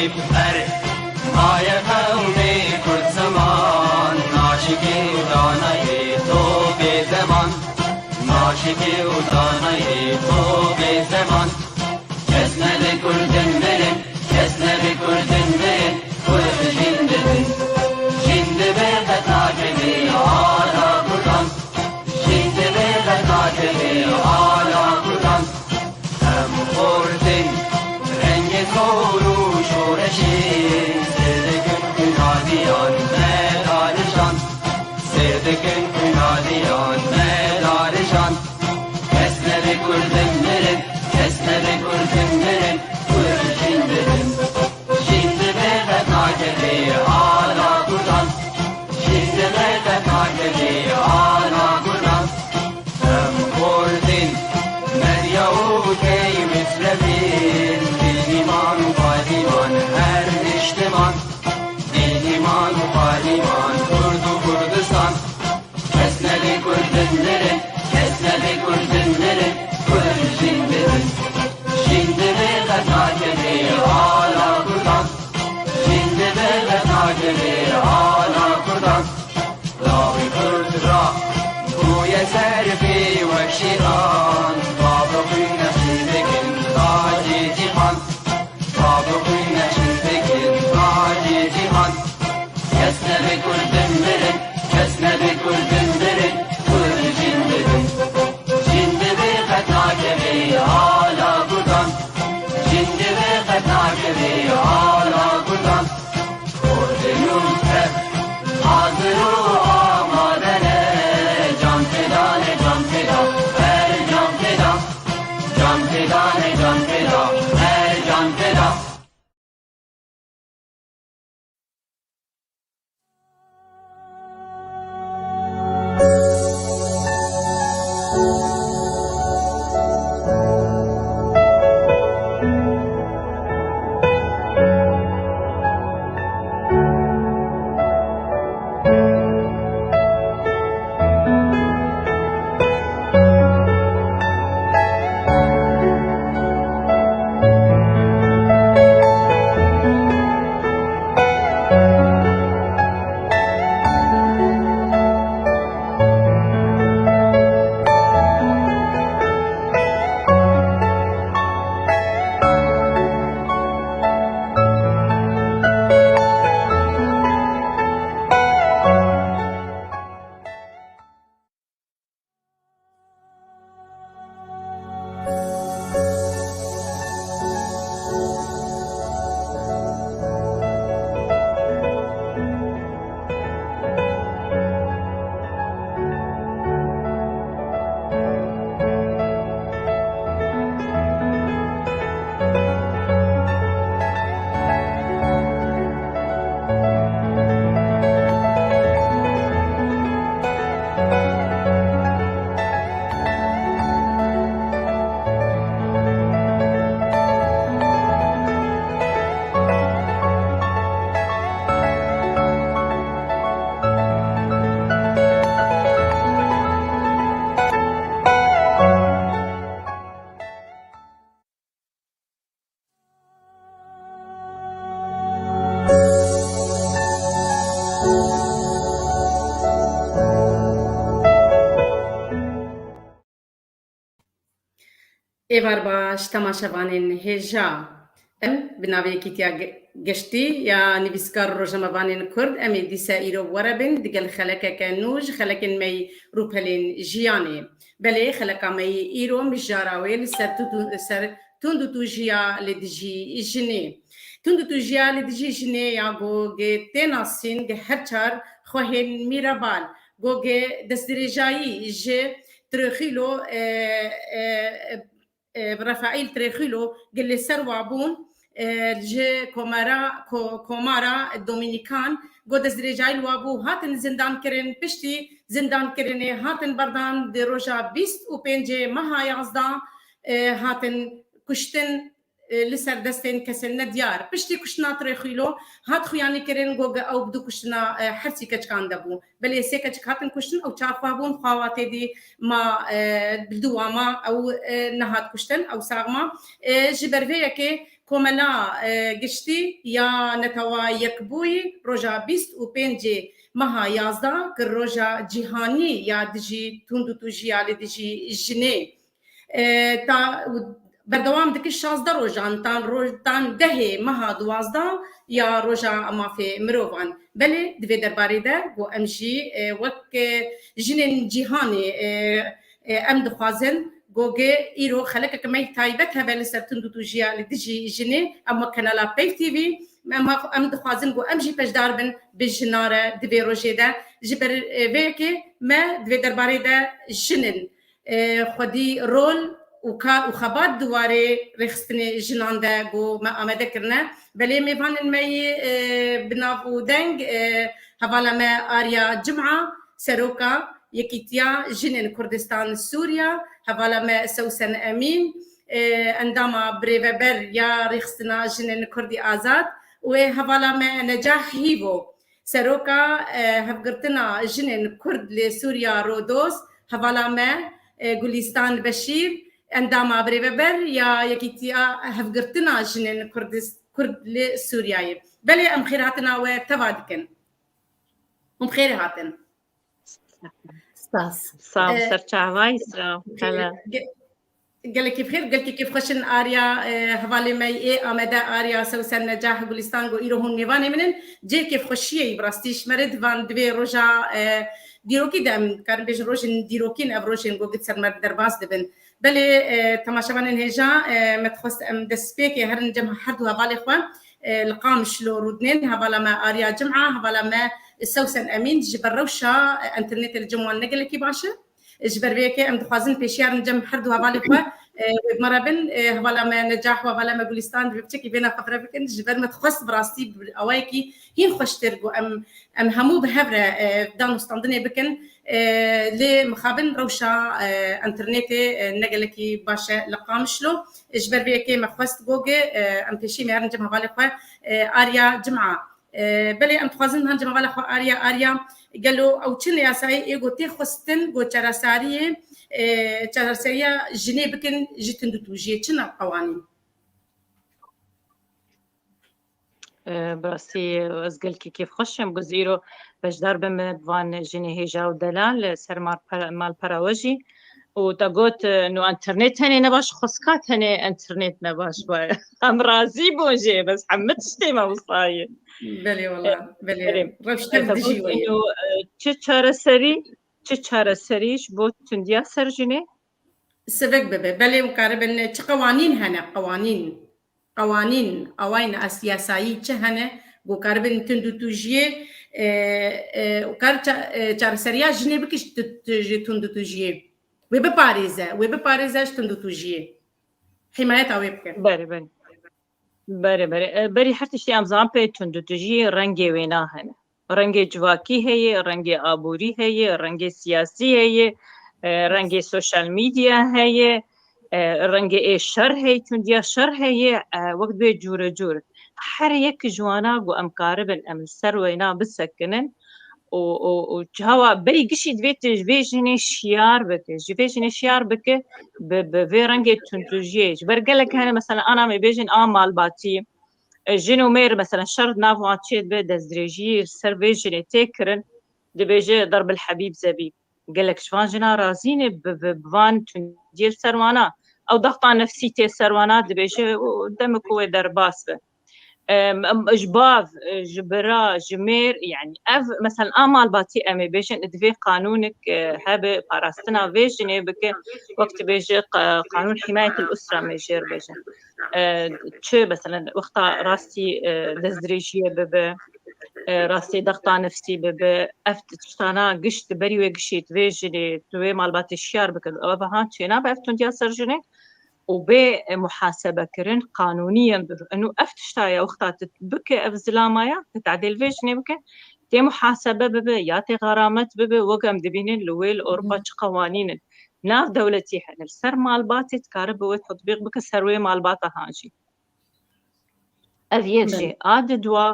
بر مایه قومی کرد زمان ناشکی و دانای تو به زمان ناشکی و دانای تو به زمان کس نده کردن برن کس نده کردن برن کرد جنددن جنده به قطاکلی آلا کردن جنده به قطاکلی آلا کردن هم خوردن رنگ کور و شورشی سردکن کنادیان مدارشان سردکن کنادیان مدارشان کس نده کردن برن کس نده کردن برن کرد جنددن جنده به قطاکلی آلا کردن جنده به قطاکلی آلا کردن هم خوردن مریا و کی مصرفین دیلیمان و قادیمان هر اجتمان دیلیمان و قادیمان کرد و کردستان کس نده کردن برن کس نده کردن برن کرد جنددن جنده به قطاکلی آلا کردن جنده به قطاکلی آلا کردن لاغی کرد را گوی سرفی و شیطان بابقی نشیدکن تاجی جیهان بابقی نشیدکن تاجی جیهان کس نده کردن برن کس نده کردن برن کرد جنددن جنده به قطاکلی آلا کردن جنده به قطاکلی آلا کردن خوردنون تر حاضر و آمادنه جان فدانه جان فدا هر جان فدا جان فدانه جان فدا هر جان فدا ایوار باش تماشاوانین هجا ام بناوی کتیا گشتی یا نویسکار روزنامه‌وانین کرد امی دیسا ایرو ورابین دیگل خلک کنوج خلکن می روپلین جیانی بله خلک می ایرو مجاراویل سر تندو تو جیا لدجی جنی تندو تو جیا لدجی جنی یا گوگه تناسین گه هرچار خوهن میرابال گوگه دسترجایی ج ترخیلو برافائیل ترخیلو گلی سر وابون جه کومارا دومینیکان گود از رجای وابو هاتن زندان کرن پشتی زندان کرنه هاتن بردان د روزا 25 ماه 11 هاتن کشتن لسر دستين كسلنا ديار بشتي كشنا تريخيلو هات خياني كرين جوجا او بدو كشنا حرسي كان دبو بل يسيكا هاتن كشتن او تعرفون خواتي دي ما بالدوامة او نهات كشتن او ساغما جبرفيا كي كوملا قشتي يا نتوا يكبوي روجا بيست و بينجي مها يازدا كروجا جيهاني يا دجي توندو توجي على دجي جني تا بردوام دك 16 روجان تان دهه مها 12 یا روجا اما في مروفان بله دوی درباره ده و امجی وک جنین جهانی ام دخوازن گوگه ایرو خلق کمی تایبت هبل سرتون دو توجیا لدجی جنی اما کانالا پی تی وی ام دخوازن گو امجی پجدار بن بجناره دوی روجه ده جبر ویکه ما دوی درباره ده جنین خودی رول وكار وخبات دواري رخصتني جنان دا جو ما آمده کرنه بلی میفان المي بنافو دنگ هوالا ما آريا جمعة سروكا يكيتيا جنين كردستان سوريا هوالا ما سوسن أمين عندما بريفبر يا رخصتنا جنين كردي آزاد وهوالا ما نجاح هيفو سروكا هفقرتنا جنين كرد لسوريا رودوس هوالا ما جوليستان بشير عندما بريبر يا يكيتيا هفقرتنا جنين كرد لسوريا بلي ام خيراتنا وتفادكن ام خيراتن استاس صاب سرچاوي سرا هلا قال كيف خير قال كيف خشن اريا هوالي مي اي امدا اريا سوسن نجاح جولستان جو ايروهون ميواني منن جي كيف خشيه براستيش مرد فان دوي روجا ديروكي دم كان بيج روجن ديروكين ابروجن جو قد سر درباس دبن بلي تماشاوان هجا متخص ام دسبيكي هرن جمع حدو هوالي اخوان القام شلو رودنين هوالا ما اريا جمعه هوالا ما سوسن امين جبروشا انترنت الجمعه نقل كي باشا جبر بيكي ام دخوازن بيشيار نجم حردو هوالي اخوان مرابن هوالا ما نجاح وهوالا ما جولستان بيبتكي بينا خفره بكن جبر متخص براستي اوايكي هين خوش ترجو ام همو بهبره دانو ستاندني بكن لمخابن روشا انترنتي نقلكي باشا لقامشلو جبر بيكي مخوست جوجي ام تشي ميرن جمع بالخوا اريا جمعه بلي ام تخوازن هن جمع بالخوا اريا قالوا او تشن يا ساي ايغو تي خستن جو تشراساري تشراسيا جني بكن جيتن دوجي تشنا قوانين براسي ازقلكي كيف خشم جزيرو باش ضرب من بوان جني هجا ودلال سر مال براوجي وتقوت انه انترنت هني نباش خسكات هني انترنت نباش ام رازي بوجي بس حمدتشتي ما وصاي بلي والله بلي رفشت دجي ويا انه تشاره سريش بوت تنديا سرجني سبك بلي مقاربن قوانين هنا قوانين اوين اسياسي هنا جو كاربن تندو توجيه وكار تشارسريا جني بكش تندو توجيه وبباريزا تندو توجيه حمايتها ويبك بري حتى شي ام زامبي تندو توجيه رنگي وينا هنا رنگي جواكي هي رنگي ابوري هي رنگي سياسي هي رنگي سوشال ميديا هي رنگي شر هي تنديا شر هي وقت بي جور هر يك جوانا جو ام قاربن ام سروينا بسكنن و جوا بري قشي دويت جفيجني شيار بك بفيرنجي تنتوجي برقلك هنا مثلا انا ما بيجن مال باتي جنو مير مثلا شرط نافو عطشيت بدزدريجي سرفيجني تيكرن دبيجي ضرب الحبيب زبيب قالك شفان جنا رازيني بفان تنجير سروانا او ضغطة نفسيتي سروانا دبيجي دمك هو درباس جباف جبرا جمير يعني مثلا امال باتي امي بيجن ادفي قانونك هبه باراستنا فيجني بك وقت بيجي قانون حمايه الاسره ميجر بيجن تشي مثلا وقت راستي دزدريجيه بب راستي ضغطه نفسي بب افتشتانا قشت بري وقشيت فيجني توي مال باتي الشيار بك افها تشينا بافتون ديال سرجني وبمحاسبة كرن قانونيا انه افتشتايا وقتها بك افزلامايا تتعدل فيجني بك تي محاسبة ببي ياتي غرامات ببي وقم دبينين لويل اوروبا قوانين ناف دولتي حن السر مال باتي تكارب وتطبيق بك سروي مال باتا هاجي أذيجي آددوا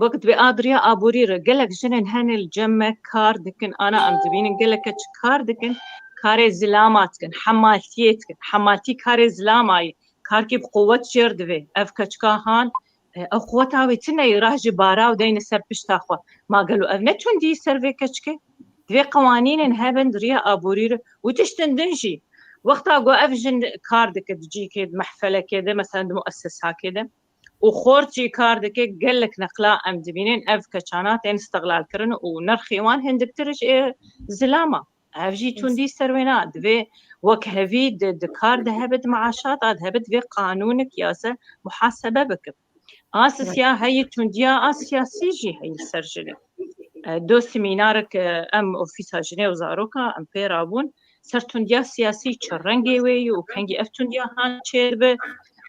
وقت بآدريا آبورير قالك جنن هن الجمة كاردكن أنا أم دبين قالك كاردكن كاري زلاماتكن حمالتيتكن حمالتي كاري زلاماي كاركي بقوة جردوي أفكتشكا هان أو قوتها ويتنا يراجي بارا ودين السر بشتاخوا ما قالوا أفنتون دي سيرفي كتشكي دوي قوانين هبن دريا آبورير وتشتندنجي وقتها قو أفجن كاردك تجي كده محفلة كده مثلا مؤسسة كده وخورتي كاردك قال لك نقلا ام دبينين اف كشانات استغلال كرن ونرخيوان هندك ترج زلامه افجي توندي سروينا دفي وكهفي كارد هبت معاشات هبت في قانونك ياسا محاسبه بك اسيا هي تونديا اسيا سيجي هي السرجلي دو سيمينارك ام اوفيسا جنيو زاروكا ام بيرابون سرتونديا سياسي تشرنجي وي وكانجي افتونديا هان تشيربه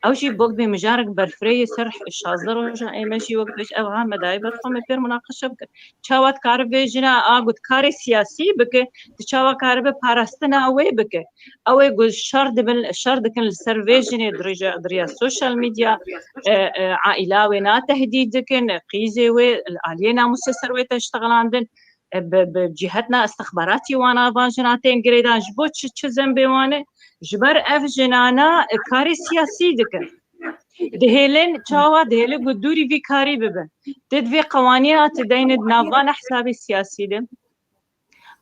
او شي بوقت بمجارك برفري سرح الشازر وجا اي ماشي وقت باش اوها مداي برقم بير مناقشه بك تشاوات كاربه جنا اقد كاري سياسي بك تشاوا كاربه باراستنا وي بك او يقول شرد كن السيرفيجن دريا السوشيال ميديا عائله ونا تهديد كن قيزه وي الالينا مسسر وي تشتغل عندن بجهتنا استخباراتي وانا فاجناتين قريدان جبوت تشزن بيوانه جبر اف جنانا كاري سياسي دكن دهيلن تشاوا دهيل قدوري في كاري ببن تدفي قوانين تدين نافان حسابي السياسي دم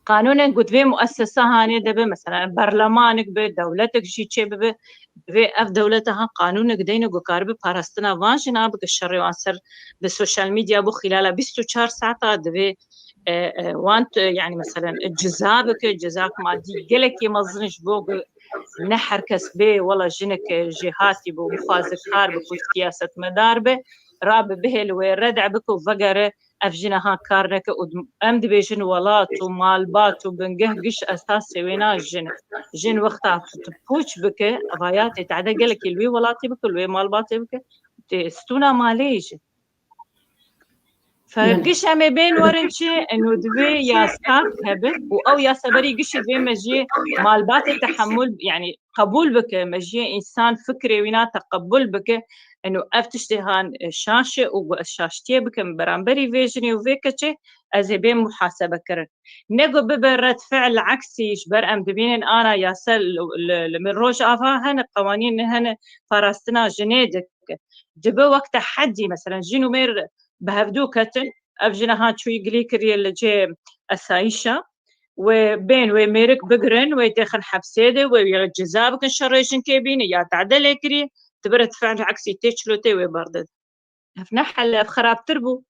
قانونا قد في مؤسسة هاني دبه مثلا برلمانك به دولتك شي ببه في اف دولتها قانونك دين قو كاربي باراستنا فان جنابك الشر وانسر بالسوشيال ميديا بو خلال 24 ساعة دبي وانت يعني مثلا جزاك مادي قلك يمزنش بوق نحر كسبي والله جنك جهاتي بمخازك هار بكل سياسة مداربه راب به الوردع بكو فقره افجنها كارنك امد بيجن ولات ومالبات وبنقهقش اساسي وينا جن وقتها تبوش بك ضايات تعدى قالك الوي ولاتي بك الوي مالباتي بك تستونا ماليش فقش أمي بين ورنشي إنه دوي يا ستاف هبل أو يا سبري قش دوي مجيء مالبات التحمل يعني قبول بك مجيء إنسان فكري وينا تقبل بك إنه أفتشتهان شاشة وشاشتي بك برامبري فيجني وفيكتشي أزبين محاسبة كرن نجو ببرد فعل عكسي يشبر أم دبين أنا يا سل من روج أفا هن قوانين هن فراستنا جنيدك دبو وقت حدي مثلا جنو مير بهفدو كتن أفجنا هات شوي قليكري اللي جي أسايشة وبين ويميرك بقرن ويتخن حبسيده ويجزابك الشريشن كيبين يا تعدل كري تبرد فعل عكسي تيشلوتي ويبردد فنحل بخراب تربو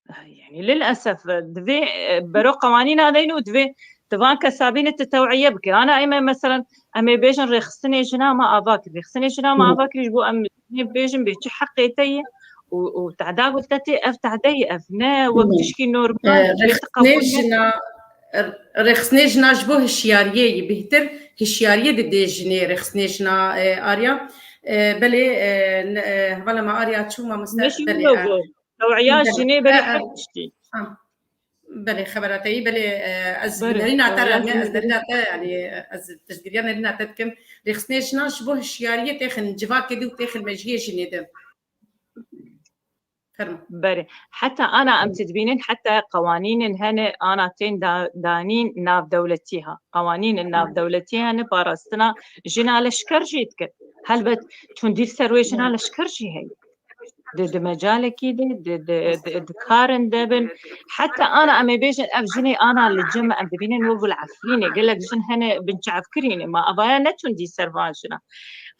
يعني للأسف دفي برو قوانين هذين ودفي طبعا كسابين التوعية بك أنا أيما مثلا أمي بيجن رخصني جنا ما أباكر رخصني جنا ما أباكر يجبو أمي بيجن بيجي حقيتي وتعدا قلتي افتعدي افنا وبتشكي نورمال رخصنيجنا جبو هشياريه بهتر هشياريه ديجني رخصنيجنا اريا بلي هلا ما اريا شو ما مستقبل توعيات جني بلي حقشتي بلي خبراتي بلي از لنا ترى يعني از تجديرنا لنا تتكم رخصنيجنا جبو هشياريه تاخن جواكي دي وتاخن مجيه جني ده بري حتى أنا أم تدبينين حتى قوانين هن أنا تين دانين ناف دولتيها قوانين الناف دولتيها نبارستنا جنا لشكر جيتك هل بت تندير سروي جنا لشكر جي هي د مجالك د كارن دبن حتى أنا أم بيجن أفجني أنا للجمع أم تدبينين وقول عفريني قال لك جن هن بنشعف كريني ما أبايا نتندي سرواجنا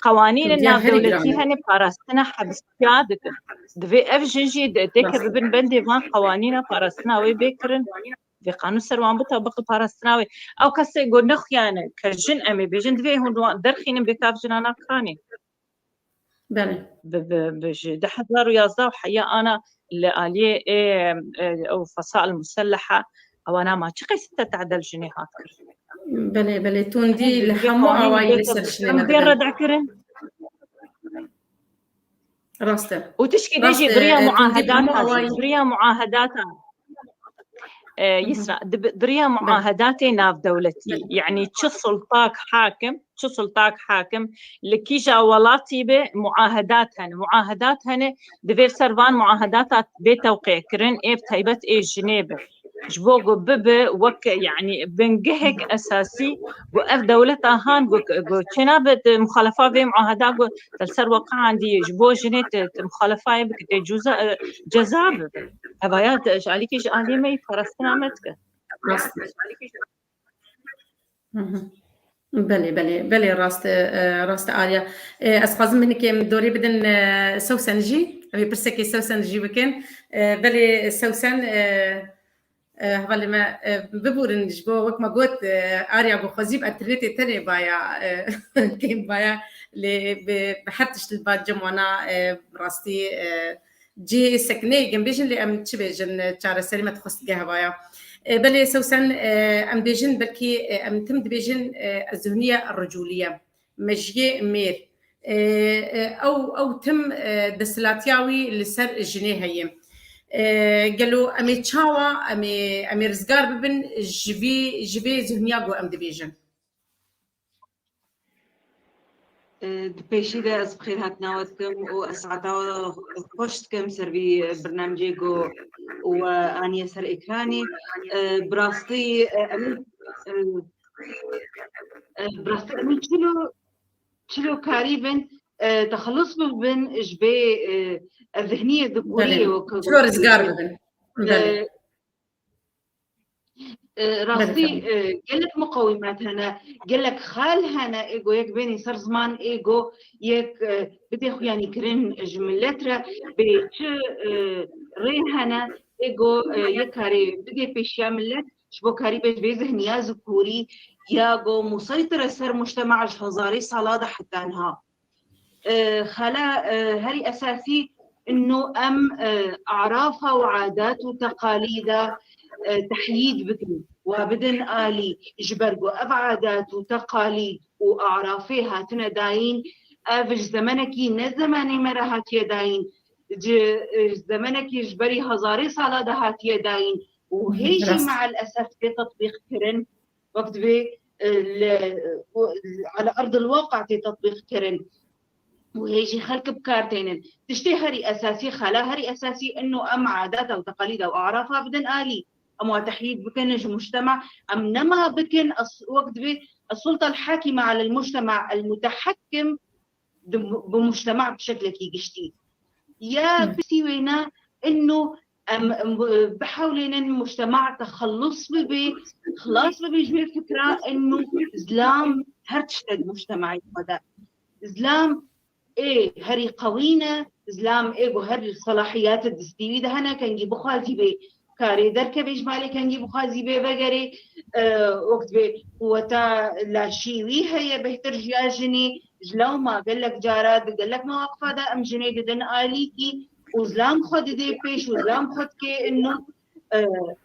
قوانين الناف دولتيها نبارستنا حبسيادك دفي أفجنجي ديكر ببن بندي ما قوانين بارستناوي بيكرن في قانون سروان بطبق بارستناوي أو كسي يقول نخ يعني كجن أمي بيجن دفي هون درخين بكاف جنانا كراني بله بجي دحضر ويازدا وحيا أنا اللي آلية أو فصائل المسلحة أو أنا ما تشقي ستة تعدل جنيهات كرن بله توندي لحمو أواي لسرشنين بين ردع كرن راسته وتشكي ديجي بريا معاهداتها يسرع دريا معاهداتي ناف دولتي يعني شو سلطاك حاكم لكي جاولاتي معاهداتهن دفير سرفان معاهدات بتوقيع كرن بتايبت جنيبه جبوغو وك يعني بنجهك اساسي وقف دولة هان جنابت مخالفة في معاهدات تلسر وقع عندي جبو جنيت مخالفة بك جزاب هبايات عليكي جالي مي فرستنا متك بله راست آليا أسقاز منك من دوري بدن سوسنجي أبي برسكي سوسنجي بكن بله سوسن هذا ما ببورن جبو وقت ما قلت آريا بخزيب أتريتي تاني بايا كيم بايا بحرتش الباد جموانا راستي جي سكني جنبيجن اللي أم تشبيجن تشار سليمة تخص جها بايا بل سوسن أم بيجن بلكي أم تم بيجن الذهنية الرجولية مجيء مير أو تم دسلاتياوي لسر الجنيه هي قالوا أمي تشاوا أمي رزقار ببن جبي ذهنيا جو أم دبيجن دبيشي دا از بخير هاتناوتكم واسعدوا خوشتكم سربي برنامجيكو واني سر اكراني براستي امي تشلو كاريبن تخلص بن جبي الذهنيه الذكوريه شلو رزقار ببن راستي قالك مقومات هنا قالك خال هنا ايجو يك بيني صار زمان ايجو يك بدي اخو يعني كرين جملترا بيش ري هنا ايجو يكاري بدي بيش يعملت شبو كاري بيش بذهنيا ذكوري ياجو مسيطرة سر مجتمع الحضاري صلادة حتى انها خلا هري اساسي انه ام اعرافها وعادات وتقاليدها تحييد بكم وبدن آلي جبرقو أبعادات وتقاليد وأعرافيها تنداين أفج زمنكي نزماني مرهات يداين زمنكي جبري هزاري صالادهات يداين وهيجي مع الأسف في تطبيق كرن وقت بي على أرض الواقع في تطبيق كرن وهيجي خلق بكارتين تشتي هري أساسي خلا هري أساسي إنه أم عاداتها وتقاليدها وأعرافها بدن آلي أما تحييد بكنج مجتمع أم نما بكن وقت بي السلطة الحاكمة على المجتمع المتحكم بمجتمع بشكل كي قشتي يا بسيوينا إنه بحاولين المجتمع تخلص ببي خلاص ببي جوي فكرة إنه إسلام هرتشتد مجتمعي هذا إسلام إيه هري قوينا إسلام إيه وهري الصلاحيات الدستيوية ده هنا كان يجيبوا خالتي بي كاري درك بيجمالي كان يجيبوا خالتي بي بقري وقت بي وتا لا شيوي هي بهتر جياجني جلو ما قال لك جارات قال لك مواقف هذا أم جني بدن آليكي وزلام خد دي بيش وزلام خد كي إنه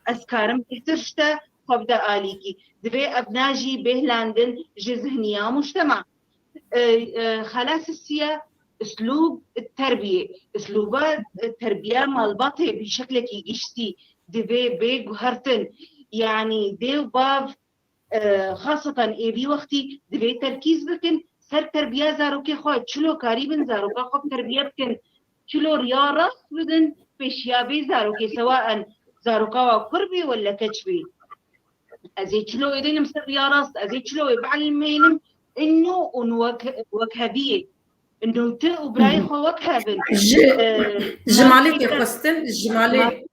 أسكارم بهترشتا خبدا آليكي دبي أبناجي بهلاندن جزهنيا مجتمع خلاص السيا اسلوب التربيه اسلوبات التربيه مال باطي بشكل كي يشتي دبي بيج هرتن يعني ديو باف خاصه اي وقتي دبي تركيز بكن سر تربيه زاروكي خو شلو قريبا زاروكا خو تربيه بكن شلو رياضه بدن بشيابي زاروكي سواء زاروكا وقربي ولا كتشبي ازي شلو يدين مسر رياضه ازي شلو يبعلمينم انه وكهبيه انه تو براي خو وكهبن جمالي تخستن جمالي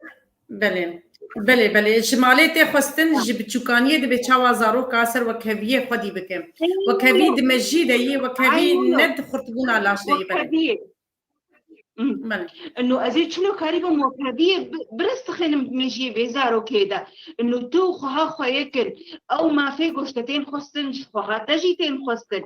بله جمالي تخستن جبتشوكانيه دبي تشاوا زارو كاسر وكهبيه خدي بكم وكهبيه دمجيده هي وكهبيه ند خرطبونا لاش دي انه ازيد شنو كاريبا موكابيه برستخن مجي بيزارو كده انه تو خها خيكن او ما في قشتين خستن خها تجيتين خستن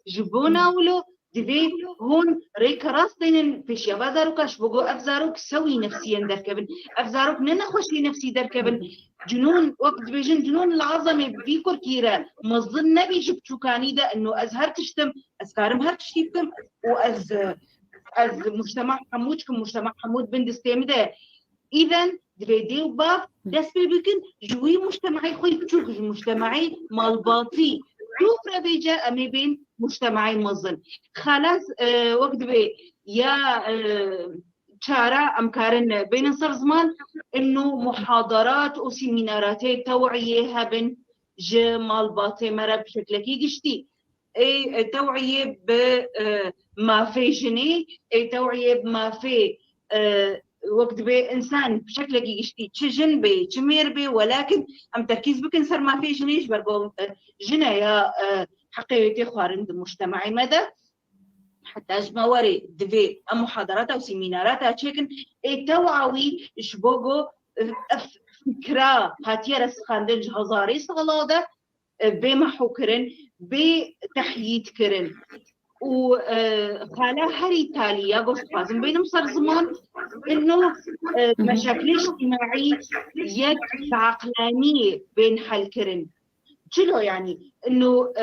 جبونا ولو دبي هون ريك راستين فيش يا بازارو كاش بقو افزاروك سوي نفسيا دركبن افزاروك نخوشي نفسي دركبن جنون وقت بيجن جنون العظمه بيكور كيران مظن نبي جبتو كانيدا انه ازهر تشتم اسكارم هر تشتيكم واز مجتمع حمودكم مجتمع حمود بن دستيم ده إذن دبي وباف دست بكن جوي مجتمعي خوي بتشوف مجتمعي مالباطي شوف ربيجة أمي بين مجتمعي مظن خلاص وقت بي يا شارع أمكارن بين صار زمان إنه محاضرات وسيمينارات توعية هبن جمال باطي مرة بشكل كي قشتي اي توعية بما في جني اي توعية بما في وقت بي انسان بشكل كي قشتي تشجن بي تشمير بي ولكن ام تركيز بك انسان ما في جنيش برقو جنا يا حقيقتي خوارند مجتمعي مدى حتى اجمع وري دفي محاضرات او سيمينارات اتشيكن اي توعوي شبوغو فكرة هاتيا رسخاندن جهازاري صغلاده بمحو كرن بتحييد كرن وخالا هري تالية قصد فازم بين مصر زمان انه مشاكل اجتماعي يد عقلانية بين حل كرن شلو يعني انه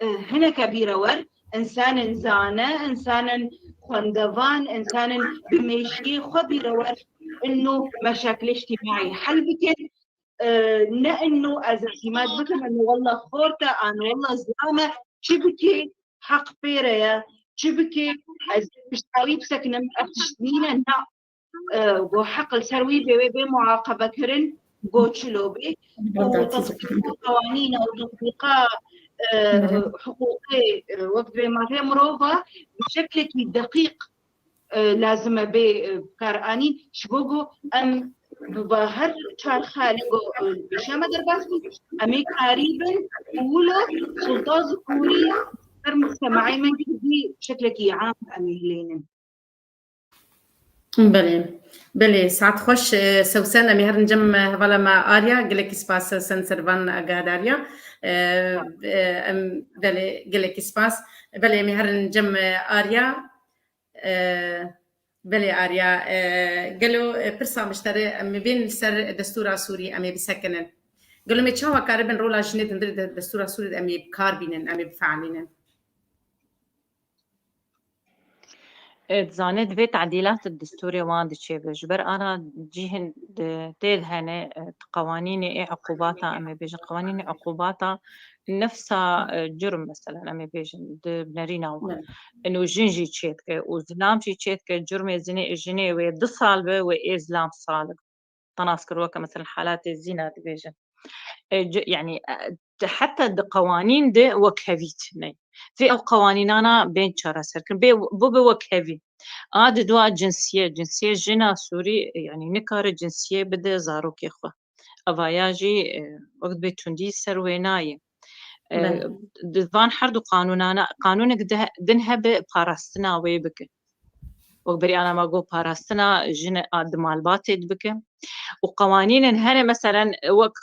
هنا كبيرة ور انسان زانة انسان خندفان انسان بمشي خبيرة ور انه مشاكل اجتماعي حل بكن انه از اعتماد بكم انه والله خورته انا والله زلامه شبكي حق بيريا شبكي از مشتاوي بسكنم افتشتنينا نا وحق السروي بي معاقبه كرن بوتشلوبي وتطبيق قوانين او تطبيق حقوقي وقت ما في مروفه بشكل دقيق لازم بكاراني شبوغو ام بهر شار خالقو بشامة درباسي أمي قريبا ولو سلطة ذكورية صار مجتمعي من كذي بشكل عام أمي هلينن بله ساعت خوش سوسن أمي هر نجم هوالا ما آريا قلك سپاس سن سربان أقاداريا بله قلك سپاس بله أمي هر نجم آريا بله آريا قالوا برسا مشتري أمي بين سر دستور سوري أمي بسكنن قالوا متشاوا كاربن رولا جنيد ندير دستور سوري أمي بكاربينن أمي بفعلينن تزانت في تعديلات الدستوري واند شي بجبر انا جيهن تيد هنا قوانين ايه عقوباتها امي بيجن قوانين عقوباتها نفسها جرم مثلا امي بيجن بنرينا انه جنجي تشيتك وزلام تشيتك جرم زني الجني ويد صالبه وازلام صالب تناسكر وكا مثلا حالات الزنا بيجن يعني حتى القوانين دي وكهفيت في القوانين انا بين شرا سركن بو وكهفي عاد دوا جنسيه جنا سوري يعني نكار جنسيه بده زاروك اخوه افاياجي وقت بتوندي سرويناي دفان حرد قانونانا قانونك دنها بباراستنا ويبك وبري انا ما جو باراستنا جنا ادمال باتد بك وقوانين هنا مثلا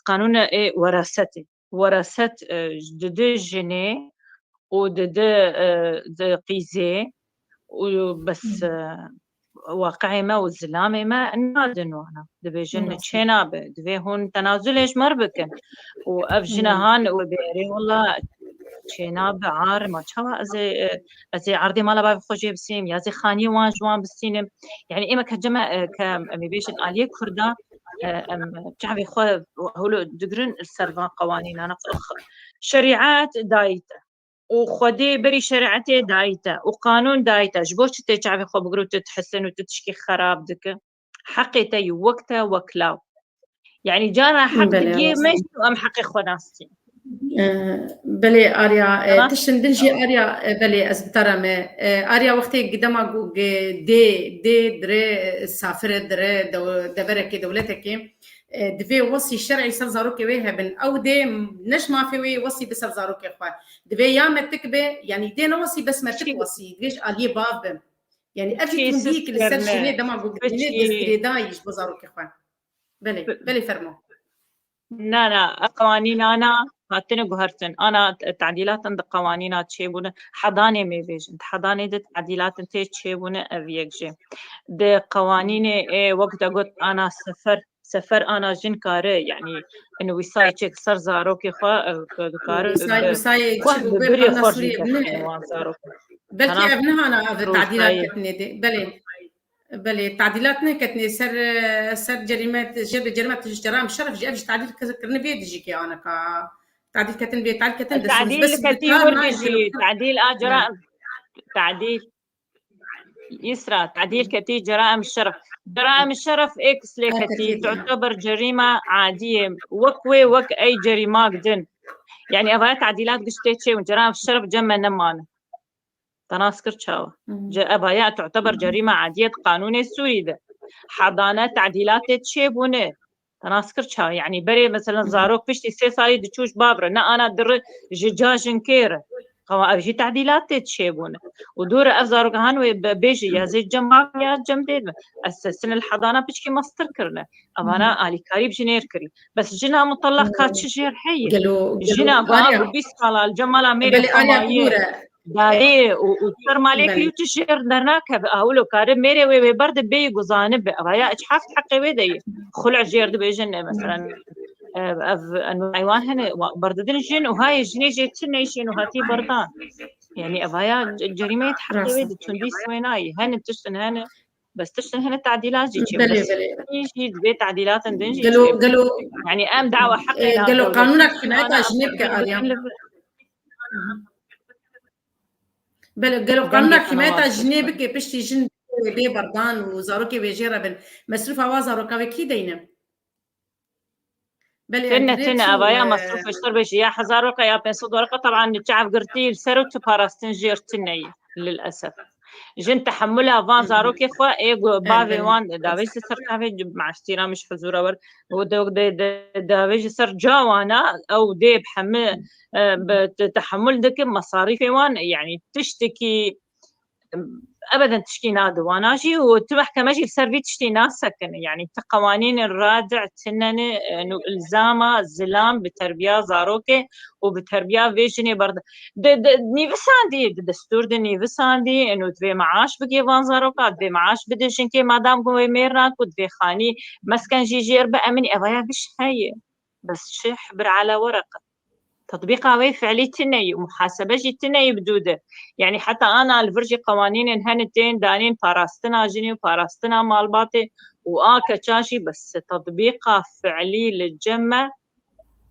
قانون ايه وراثه دد جني ودد قيزي وبس واقعي ما والزلامي ما نادن وانا دبي جن تشينا دبي هون تنازلش مربكن وافجنا هان وبيري والله تشينا بعار ما تشوا ازي عرضي مالا باب خوجي بسيم يا زي خاني وان جوان بسينم يعني اما كجما كامي بيش اليه كردا ام تعبي خو هولو دغرن السرفان قوانين انا شريعات دايته وخدي بري شريعتي دايته وقانون دايته جبوش تعبي خو بقرو تتحسن وتتشكي خراب دك حقيتي وقته وكلاو يعني جانا حق دقي مش ام حقي خو ناستي بله آريا تشندنجي آريا بله أزبطارم آريا وقتی قدما گو دی در سافر در دبره که دولته که دوی وصي شرعي سر زاروكي ويها بن أو دي نش ما في وي وصي بسر زاروكي خوا دوي يا متكبه يعني دي نوصي بس ما تك وصي ديش عليه باب يعني أجي تنديك لسر شنو دما گو جنيه دستري دايش بزاروكي خوا بله فرمو لا قوانين انا هاتنا قهرتن انا تعديلات عند قوانين تشيبون حضانه مي بيجن حضانه د تعديلات انت تشيبون افيكجي د قوانين وقت قلت انا سفر انا جن كاره يعني انه وصاي تشك صار زاروكي خا كاره وصاي بري خرج بلكي ابنها انا تعديلات كتني بلي بله تعديلاتنا كتني سر جريمة جرائم الشرف جي تعديل كرنا بيد جيكي أنا تعديل كتن بيد تعديل كتن التعديل كتي وردجي تعديل جرائم تعديل يسرى تعديل كتي جرائم الشرف إكس لكتي تعتبر جريمة عادية وك أي جريمة بدن يعني أبغى تعديلات قشتي وجرائم الشرف جمع نمانه تناسكر شاوا أبغى تعتبر جريمة عادية قانون السوري ده حضانة تعديلات تشيبونه تناسكر شاوا يعني بري مثلا زاروك بشتي 3 سالي دتشوش بابرة نا أنا در جاجن كيره قوا أبجي تعديلات تشيبونه ودور أفزارو كهانو بيجي يا زي جمع يا جمديد أساسن الحضانة بشكي مصدر كرنا أنا آلي كاريب جنير كري بس جنا مطلق كاتش جير حي جنا باب بيسقال الجمال أميري قماية داري وتر مالك يوتشير درناك أقوله كارب ميري وبرد بي جزانب أبايا إجحاف حقي ويدي خلع جير دبيجن مثلا أنو أيوان هنا برددن جن وهاي جني جيتنا يشين وهاتي بردان يعني أبايا جريمة حقي ويدي تندي سويناي هن بتشتن هنا بس تشتن هنا تعديلات جيتشي بس يجي بيت تعديلات اندنجي قالوا يعني أم دعوة حقنا قالوا قانونك حماية أجنبك أريان بل قالوا قانونك حماية أجنبك بشتي جن بي بردان وزاروكي بيجيرا بن مصروف وزاروكا وكي دينا تنة أبايا مصروف اشتر بيش يا حزار ورقة يا بنصد ورقة طبعا نتشعف قرتي السرو تباراستنجير تنية للأسف جن تحملها فان زارو كيف إيجو بافي وان دافيش سر تافي مع اشترا مش حزورة ور ودوق دافيش سر جوانا أو دي بحمل بتحمل دك مصاريف وان يعني تشتكي ابدا تشتي نادو واناجي وتبح كماجي السربي تشتي ناس سكن يعني قوانين الرادع تنن انه الزامه الزلام بتربيه زاروكي وبتربيه فيجني برضه نيفساندي الدستور ده نيفساندي انه تبي معاش بقي فان زاروكا تبي معاش بدشن كي مادام قوي ميرناك وتبي خاني مسكن جيجير بقى مني ابايا بش هي بس شحبر على ورقه تطبيق هاوي فعلي تني ومحاسبة جي تني بدودة يعني حتى أنا الفرجي قوانين هنتين دانين باراستنا جني وباراستنا مالباتي كتشاشي بس تطبيقها فعلي للجمع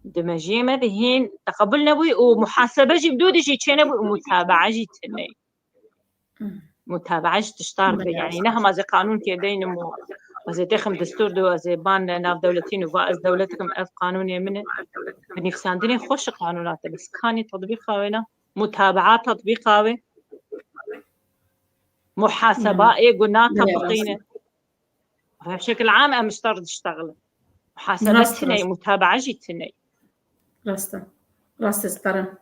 دمجي مذهين تقبلنا بوي ومحاسبة جي بدودة جي تشينا بوي ومتابعة جي تني متابعة جي تشتار يعني نهما زي قانون كيدين مو وزي تخم دستور دو وزي بان ناف دولتين وفائز دولتكم اف قانوني منه بنفساندني خوش قانونات بس كاني تطبيقها وينا متابعات تطبيقها محاسبة ايه قلنا طبقينه بشكل عام ام اشترط اشتغل محاسبة تني متابعة جي تني راستا سترم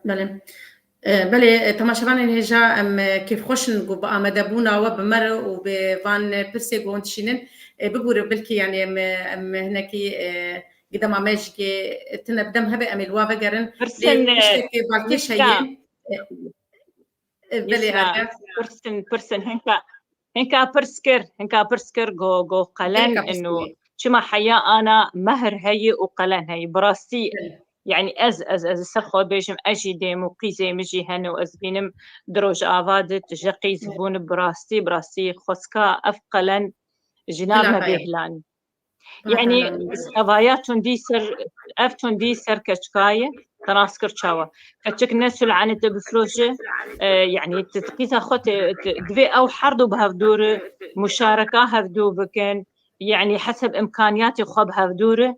بله تماشاوان هجا ام كيف خوش نقول بقى مدبونا وبمر وبفان برسي قونتشينن بقول بلكي يعني ام هناكي قدام ماجي تنبدم هبه ام الوا بقرن برسن بالكي شيء بله برسن هنكا برسكر جو قلن انه شما حيا انا مهر هي وقلن هي براستي يعني از السرخو بيجم اجي ديمو قيزي مجي هنا وازبينم دروج افاد تجقي زبون براستي خسكا افقلا جناب بيهلان يعني افاياتون دي سر افتون دي سر كشكايه تناسكر شاوا كتشك نسل عن بفروجه يعني تقيسها خط دفي او حردو بهفدور مشاركه هفدو بكن يعني حسب امكانياتي خب هفدوره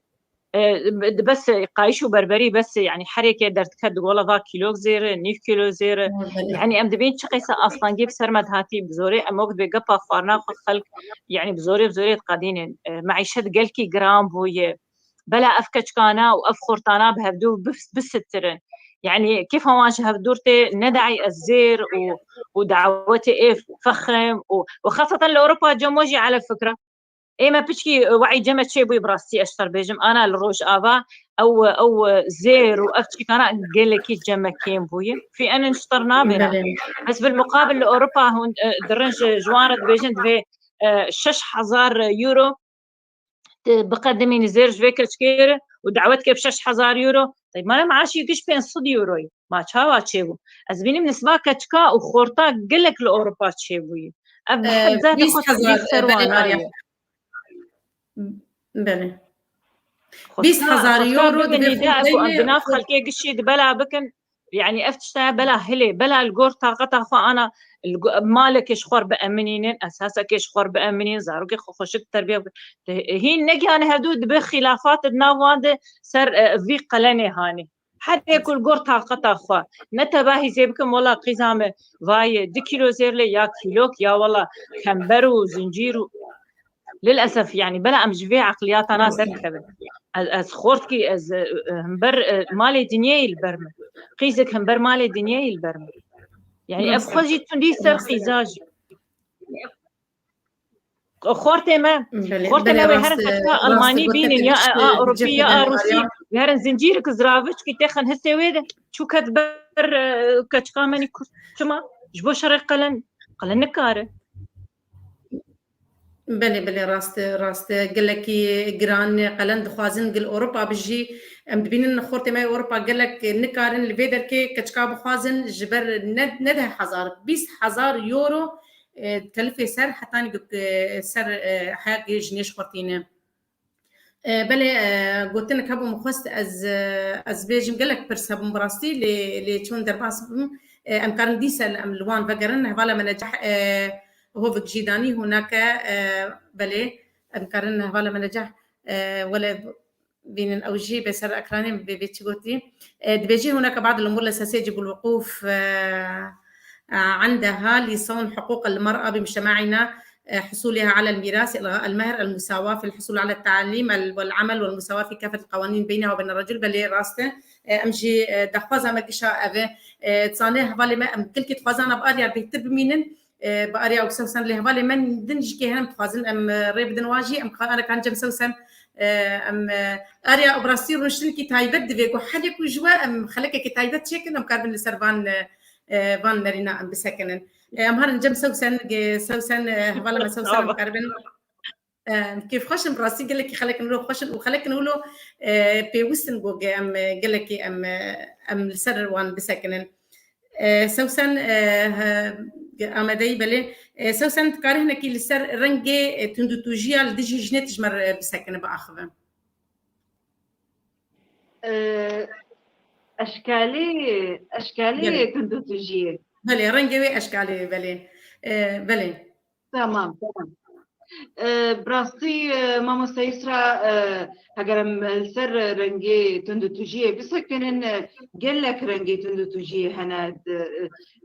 بس قايش وبربري بس يعني حركة درت كد ولا ذا كيلو زير 9 كيلو زير يعني ام دبين شقيسة اصلا جيب سرمد هاتي بزوري ام وقت بقبا فارنا خلق يعني بزوري قادين معيشة قلكي جرام بويه بلا افكش كانا وافخرطانا بهبدو بس الترن يعني كيف هواجه هبدورتي ندعي الزير ودعوتي ايه فخم وخاصة لاوروبا جموجي على فكرة اي ما بشكي وعي جمت شي بوي براستي اشتر بيجم انا الروج افا او زير وافتشي كان قال لك جمع كيم بوي في انا نشترنا بنا بس بالمقابل لاوروبا هون درنج جوارد بيجن في 6000 يورو بقدمين زير جفيكر شكير ودعوتك ب 6000 يورو طيب ما انا معاشي يقش بين صد يورو ما تشاوا تشيبو ازبيني من سباكا تشكا وخورتا قال لك لاوروبا تشيبوي بحد ذاته 20 خود هزار سروانايه بله 20,000 يورو ببني دبي داك وام خلية بناف خلقي قشي بلا بكن يعني افتشتا بلا هلي بلا الجور طاقتها فانا مالك يشخور بامنين اساسا كيشخور بامنين زاروكي خوشك تربيه هي نجي انا هدود بخلافات النواد سر في قلني هاني حتى يكون جور طاقتها خوا نتباهي زيبكم والله قزامه فاي 2 كيلو زير لي يا كيلوك يا والله كمبرو وزنجيرو للاسف يعني بلا امجفي عقليات انا دركبت از خورتكي از همبر مالي دنيا البرمه قيزك همبر مالي دنيا البرمه يعني ابخوجي تندي سر قيزاجي خورتي ما وهرن حتى الماني بينن يا اوروبي يا روسي وهرن زنجيرك زرافش كي تخن هسه ويده شو كتبر كتقامني كما جبو شرق قلن نكاره بله راست قال لك جران قلن دخوازن قال اوروبا بجي ام بينن خورتي ماي اوروبا قال لك نكارن الفيدر كي كتشكا بخوازن جبر ندها 20,000 يورو تكلفه سر حتى نقول سر حاجه جنيش خورتينا بله قلت لك هبو مخست از بيجم قال لك برس هبو براستي لي تشون درباس ام كارن ديسل ام لوان فقرن هبالا من نجح هو في جيداني هناك بله أمكارن هوالا منجح ولا بين الأوجي بسر أكراني بيتشغوتي بيجي هناك بعض الأمور الأساسية يجب الوقوف عندها لصون حقوق المرأة بمجتمعنا حصولها على الميراث إلغاء المهر المساواة في الحصول على التعليم والعمل والمساواة في كافة القوانين بينها وبين الرجل بل راسته أمجي دخوازا مكشا أبي تصانيه هوالي ما كل كي تخوازانا بأريا بيتر بمينن بأريا أو سوسن اللي هوالي من دنج كي هنم تخوازن أم ريب دنواجي أم أنا كان جم سوسن أم أريا أو براسير رشتن كي تايبت دفيقو حالك وجوا أم خلك كي تايبت شكل أم كاربن لسربان فان مرينا أم بسكنن أم هارن جم سوسن هوالا ما سوسن أم كاربن كيف خشن براسي قال لك خلك نقول خشن وخلك نقوله بيوسن جوج أم قال لك أم السر وان بسكنن سوسن أمدي بله سوسن تكاره نكيل السر رنجة تندوتوجيا لديجي جنت جمر بسكن بأخذه أشكالي تندوتوجيا بله رنجة أشكالي بله تمام براستي ماما سيسرا هجرم السر رنجي تندوتوجيه بس كنن قال لك رنجي تندوتوجيه هنا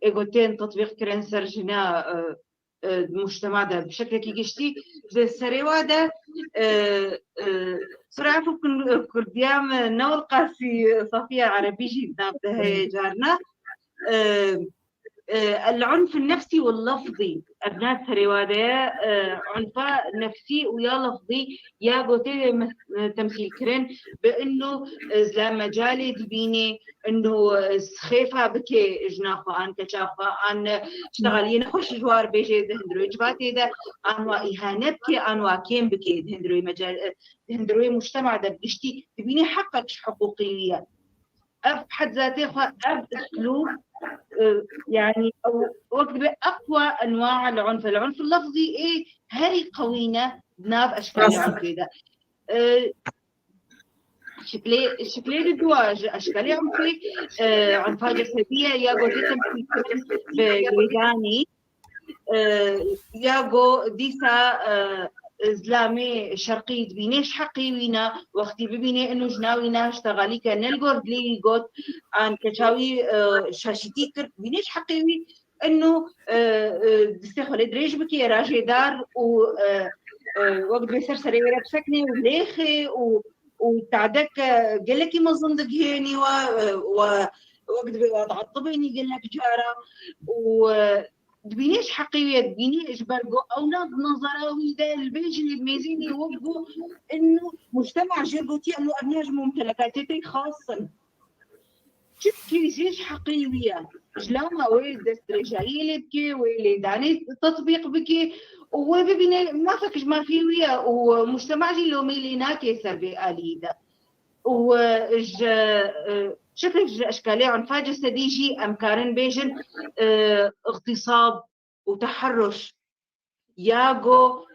ايغوتين تطبيق كرن سرجنا المجتمع ده بشكل كي جشتي زي السريوة ده سرعة كرديام نول قاسي صفية عربي جدا جارنا العنف النفسي واللفظي أبناء سريوادة عنف نفسي ويا لفظي يا قوتي تمثيل كرن بأنه زلا مجالي دبيني إنه سخيفة بكي جناخة أن كشافة أن اشتغلين خوش جوار بيجي دهندروي جباتي ده أنوا إهانة بكي أنوا كيم بكي دهندروي مجال دهندروي مجتمع ده بشتي دبيني حقك حقوقية بحد ذاته أب أسلوب يعني أو وقت بأقوى أنواع العنف اللفظي إيه هري قوينا بناب أشكال العنف ده شكلي الدواج أشكال عنفي عنفها جسدية يا جو ديتا بجريداني يا جو ديتا إسلامي شرقي بينيش حقي وينا وقتي ببيني إنه جناوينا اشتغالي كان الجورد لي جوت عن كشاوي شاشتي كرت بينيش حقي وي إنه دستخل دريج بكي راجي دار و وقت بيصير سريرة بسكني وليخي وتعدك قال لك مظن دقيني وقت بيوضع الطبيني قال لك جارة دبينيش حقيقية دبيني إجبارقو أولاد نظراوي ده البيج اللي بميزيني يوقفوا إنه مجتمع جربوتي إنه أبناج ممتلكاتي خاصة شوف كيزيش حقيقية جلاما ويل دسترجايلي بكي ويلي داني تطبيق بكي وبيبيني ما فكش ما فيوية ومجتمع جي لو ميليناكي سربي آلي ده وج شكل أشكالي عنفا جسدي جي أمكارن بيجن اغتصاب وتحرش ياغو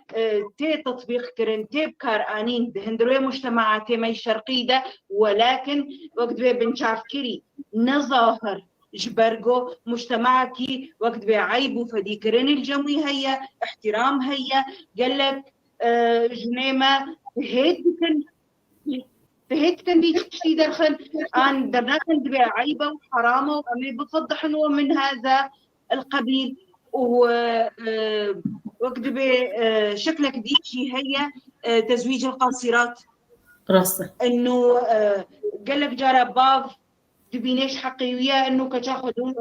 تي تطبيق كرن تي بكار آنين دهندروي مجتمعات مي شرقيدة ولكن وقت بي بنشاف كري نظاهر جبرجو مجتمعكي وقت بي عيبو فدي كرن الجموي هيا احترام هيا قال لك جنيمة هيك كان بيشتي درخن عن درناكن دبي عيبة وحرامة وأمي بفضح إنه من هذا القبيل وقت بي شكلك ديشي هي تزويج القاصرات راسه إنه قال لك جارة باف دبينيش حقيقية إنه كتاخذون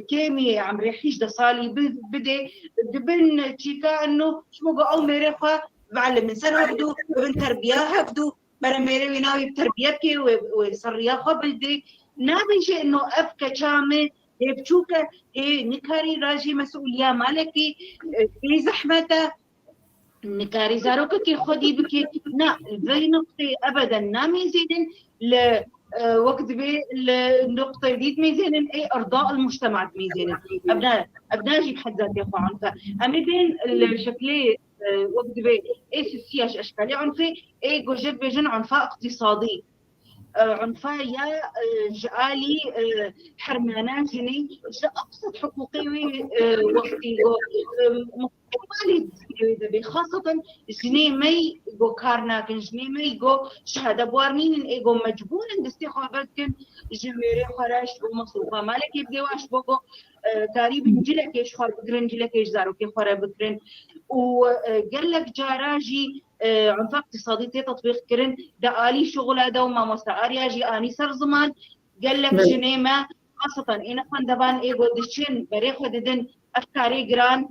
كيمي عم ريحيش دصالي بدي دبن تشيكا إنه شو بقى أو مريخة بعلم من سنة هبدو وبن تربية هبدو برا ميري ويناوي بتربيتك وصريا قبلدي نابي شيء إنه أفكا شامل بتشوكا نكاري راجي مسؤولية مالكي في زحمته نكاري زاروكا كي خدي بكي نا زي نقطة أبدا نامي زيدن ل وقت بي النقطة دي ميزين اي ارضاء المجتمع ميزين ابناء جيب حد ذاتي اخو عنفة امي بين الشكلي وقت بي اي سياسي اشكالي عنفة اي جوجت بيجن عنفة اقتصادي عنفة يا جالي حرمانا جني أقصد حقوقي وقتي مالي خاصة جني مي جو كارناكن جني مي جو شهادة بوارنين إيجو مجبور إن استخابتكن جميري خراش ومصروفة مالك يبدي واش بوكو تاريب نجلك إيش خار بكرن نجلك إيش زارو كي خار بكرن وقال لك جاراجي عنف اقتصادي تي تطبيق كرن دقالي شغل دوما مستعاريا جي آني سر زمان قال لك جنيمة خاصة إنا خندبان إيجو دشين بريخو ددن أفكاري جران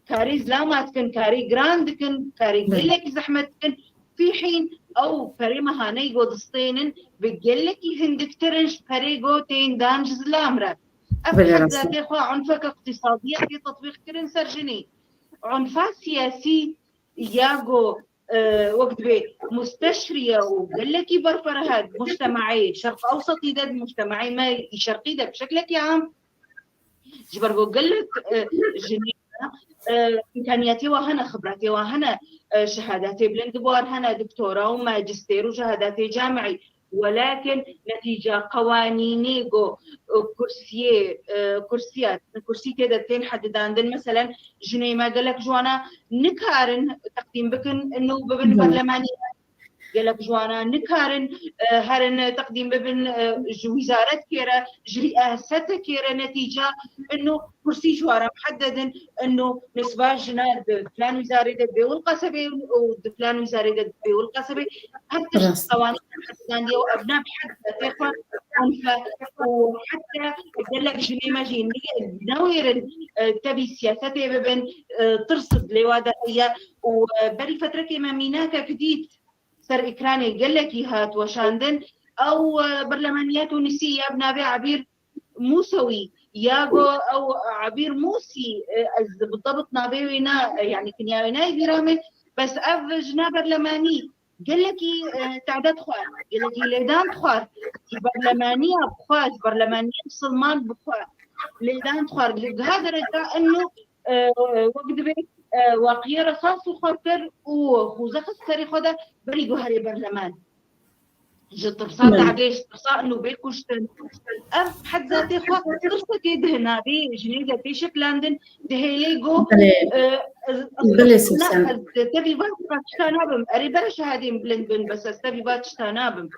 كاري زلامات كن كاري جراند كن كاري قلك زحمت كن في حين أو فريمة هانيجو دستينن بقلك يهندك ترنش فريجو تين دانج زلامرة أفحد ذاتي خوا عنفك اقتصادية في تطبيق كرن سرجني عنفا سياسي ياغو وقت بي مستشرية وقلك برفرهاد مجتمعي شرق أوسطي داد مجتمعي ما شرقي داد بشكل عام جبرقو قلك جنينة إمكانياتي وهنا خبراتي وهنا شهاداتي بلندبوار هنا دكتوراه وماجستير وشهاداتي جامعي ولكن نتيجة قوانينيجو كرسيات كرسي كده تين حدد عندن مثلا جني ما قال لك جوانا نكارن تقديم بكن إنه ببن برلماني قال لك جوانا نكارن هرن تقديم ببن وزارة كيرا رئاسة كيرا نتيجة إنه كرسي جوارا محدد إنه نسبة جنار بفلان وزارة دبي والقصبة وفلان وزارة دبي والقصبة حتى قوانين الحددانية وأبناء بحد ذاتها وحتى قال لك جني ماجي نوير تبي سياسته ببن ترصد لوادائية وبري فترة كما ميناكا كديد سر إكراني قال لك هات وشاندن أو برلمانيات ونسية بنابي عبير موسوي ياغو أو عبير موسي بالضبط نابي وينا يعني كنيا وينا يبيرامي بس أفجنا برلماني قال لك تعداد خوار قال لك ليدان خوار برلمانية بخواز برلمانية بسلمان بخواز ليدان خوار هذا رجع إنه وقت بيت واقعي رصاص وخاطر وخوزة خسري خدا بريقو هاري برلمان جد رصاص عقيش رصاص إنه بيكوشتن أف حد ذاتي خوا رصاص كده هنا بي جنيدة في شكلاندن دهيليقو بلي سوسن تبي بات تشتانابم أري برش هادي بلندن بس تبي بات تشتانابم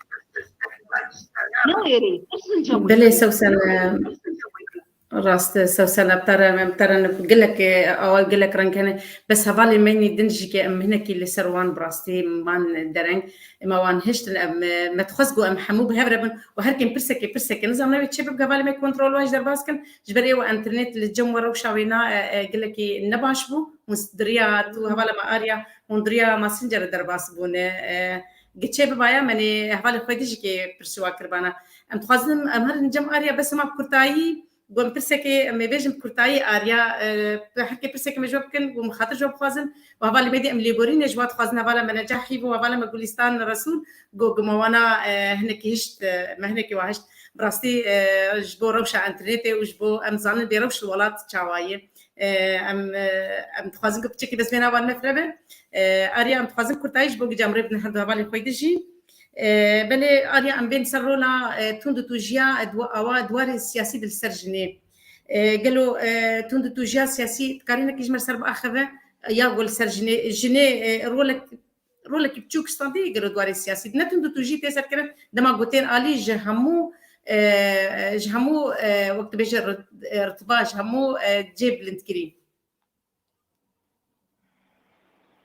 نويري بلي سوسن راست سوسن بترى بقول لك او اقول لك رانكن بس هبالي ماني دنجي ام هناك اللي سروان براستي مان درن ما وان هشت ما تخزقوا ام حموب هبربن وهركن برسك نظام نبي تشبب قبل ما كنترول واش در باسكن جبري وانترنت للجمهور وشاوينا قال لك نباشبو مصدريات وهباله ما اريا وندريا ماسنجر در باسبون قلت شباب بايا ماني هبالي خديجي كي برسوا كربانا ام تخزن ام هر نجم اريا بس ما بكرتاي قوم برسكي ما بيجم كرتاي اريا بحكي برسكي مجوبكن ومخاطر جوب خازن وهبالي ميدي ام ليبورين جوات خازن هباله من نجاحي وهباله ما جولستان الرسول جو موانا هناك هشت ما هناك وهشت براستي جبو روشة انترنتي وجبو ام زانن بيروش الولات تشاواي ام تخوازن كبتشكي بس بينا وان مفربه اريا ام تخوازن كرتايش بو جامري بن هذا بالي خويدجي بلي اريا ام بين سرولا توند توجيا دوار السياسي بالسرجني قالوا توند توجيا سياسي كارينا كيجمر سرب اخذه يا قول سرجني جني رولك بتشوك ستاندي قالوا دوار السياسي نتوند توجي تسر كرت دما قوتين الي جهمو وقت بيجي ارتباج همو جيب لنتكري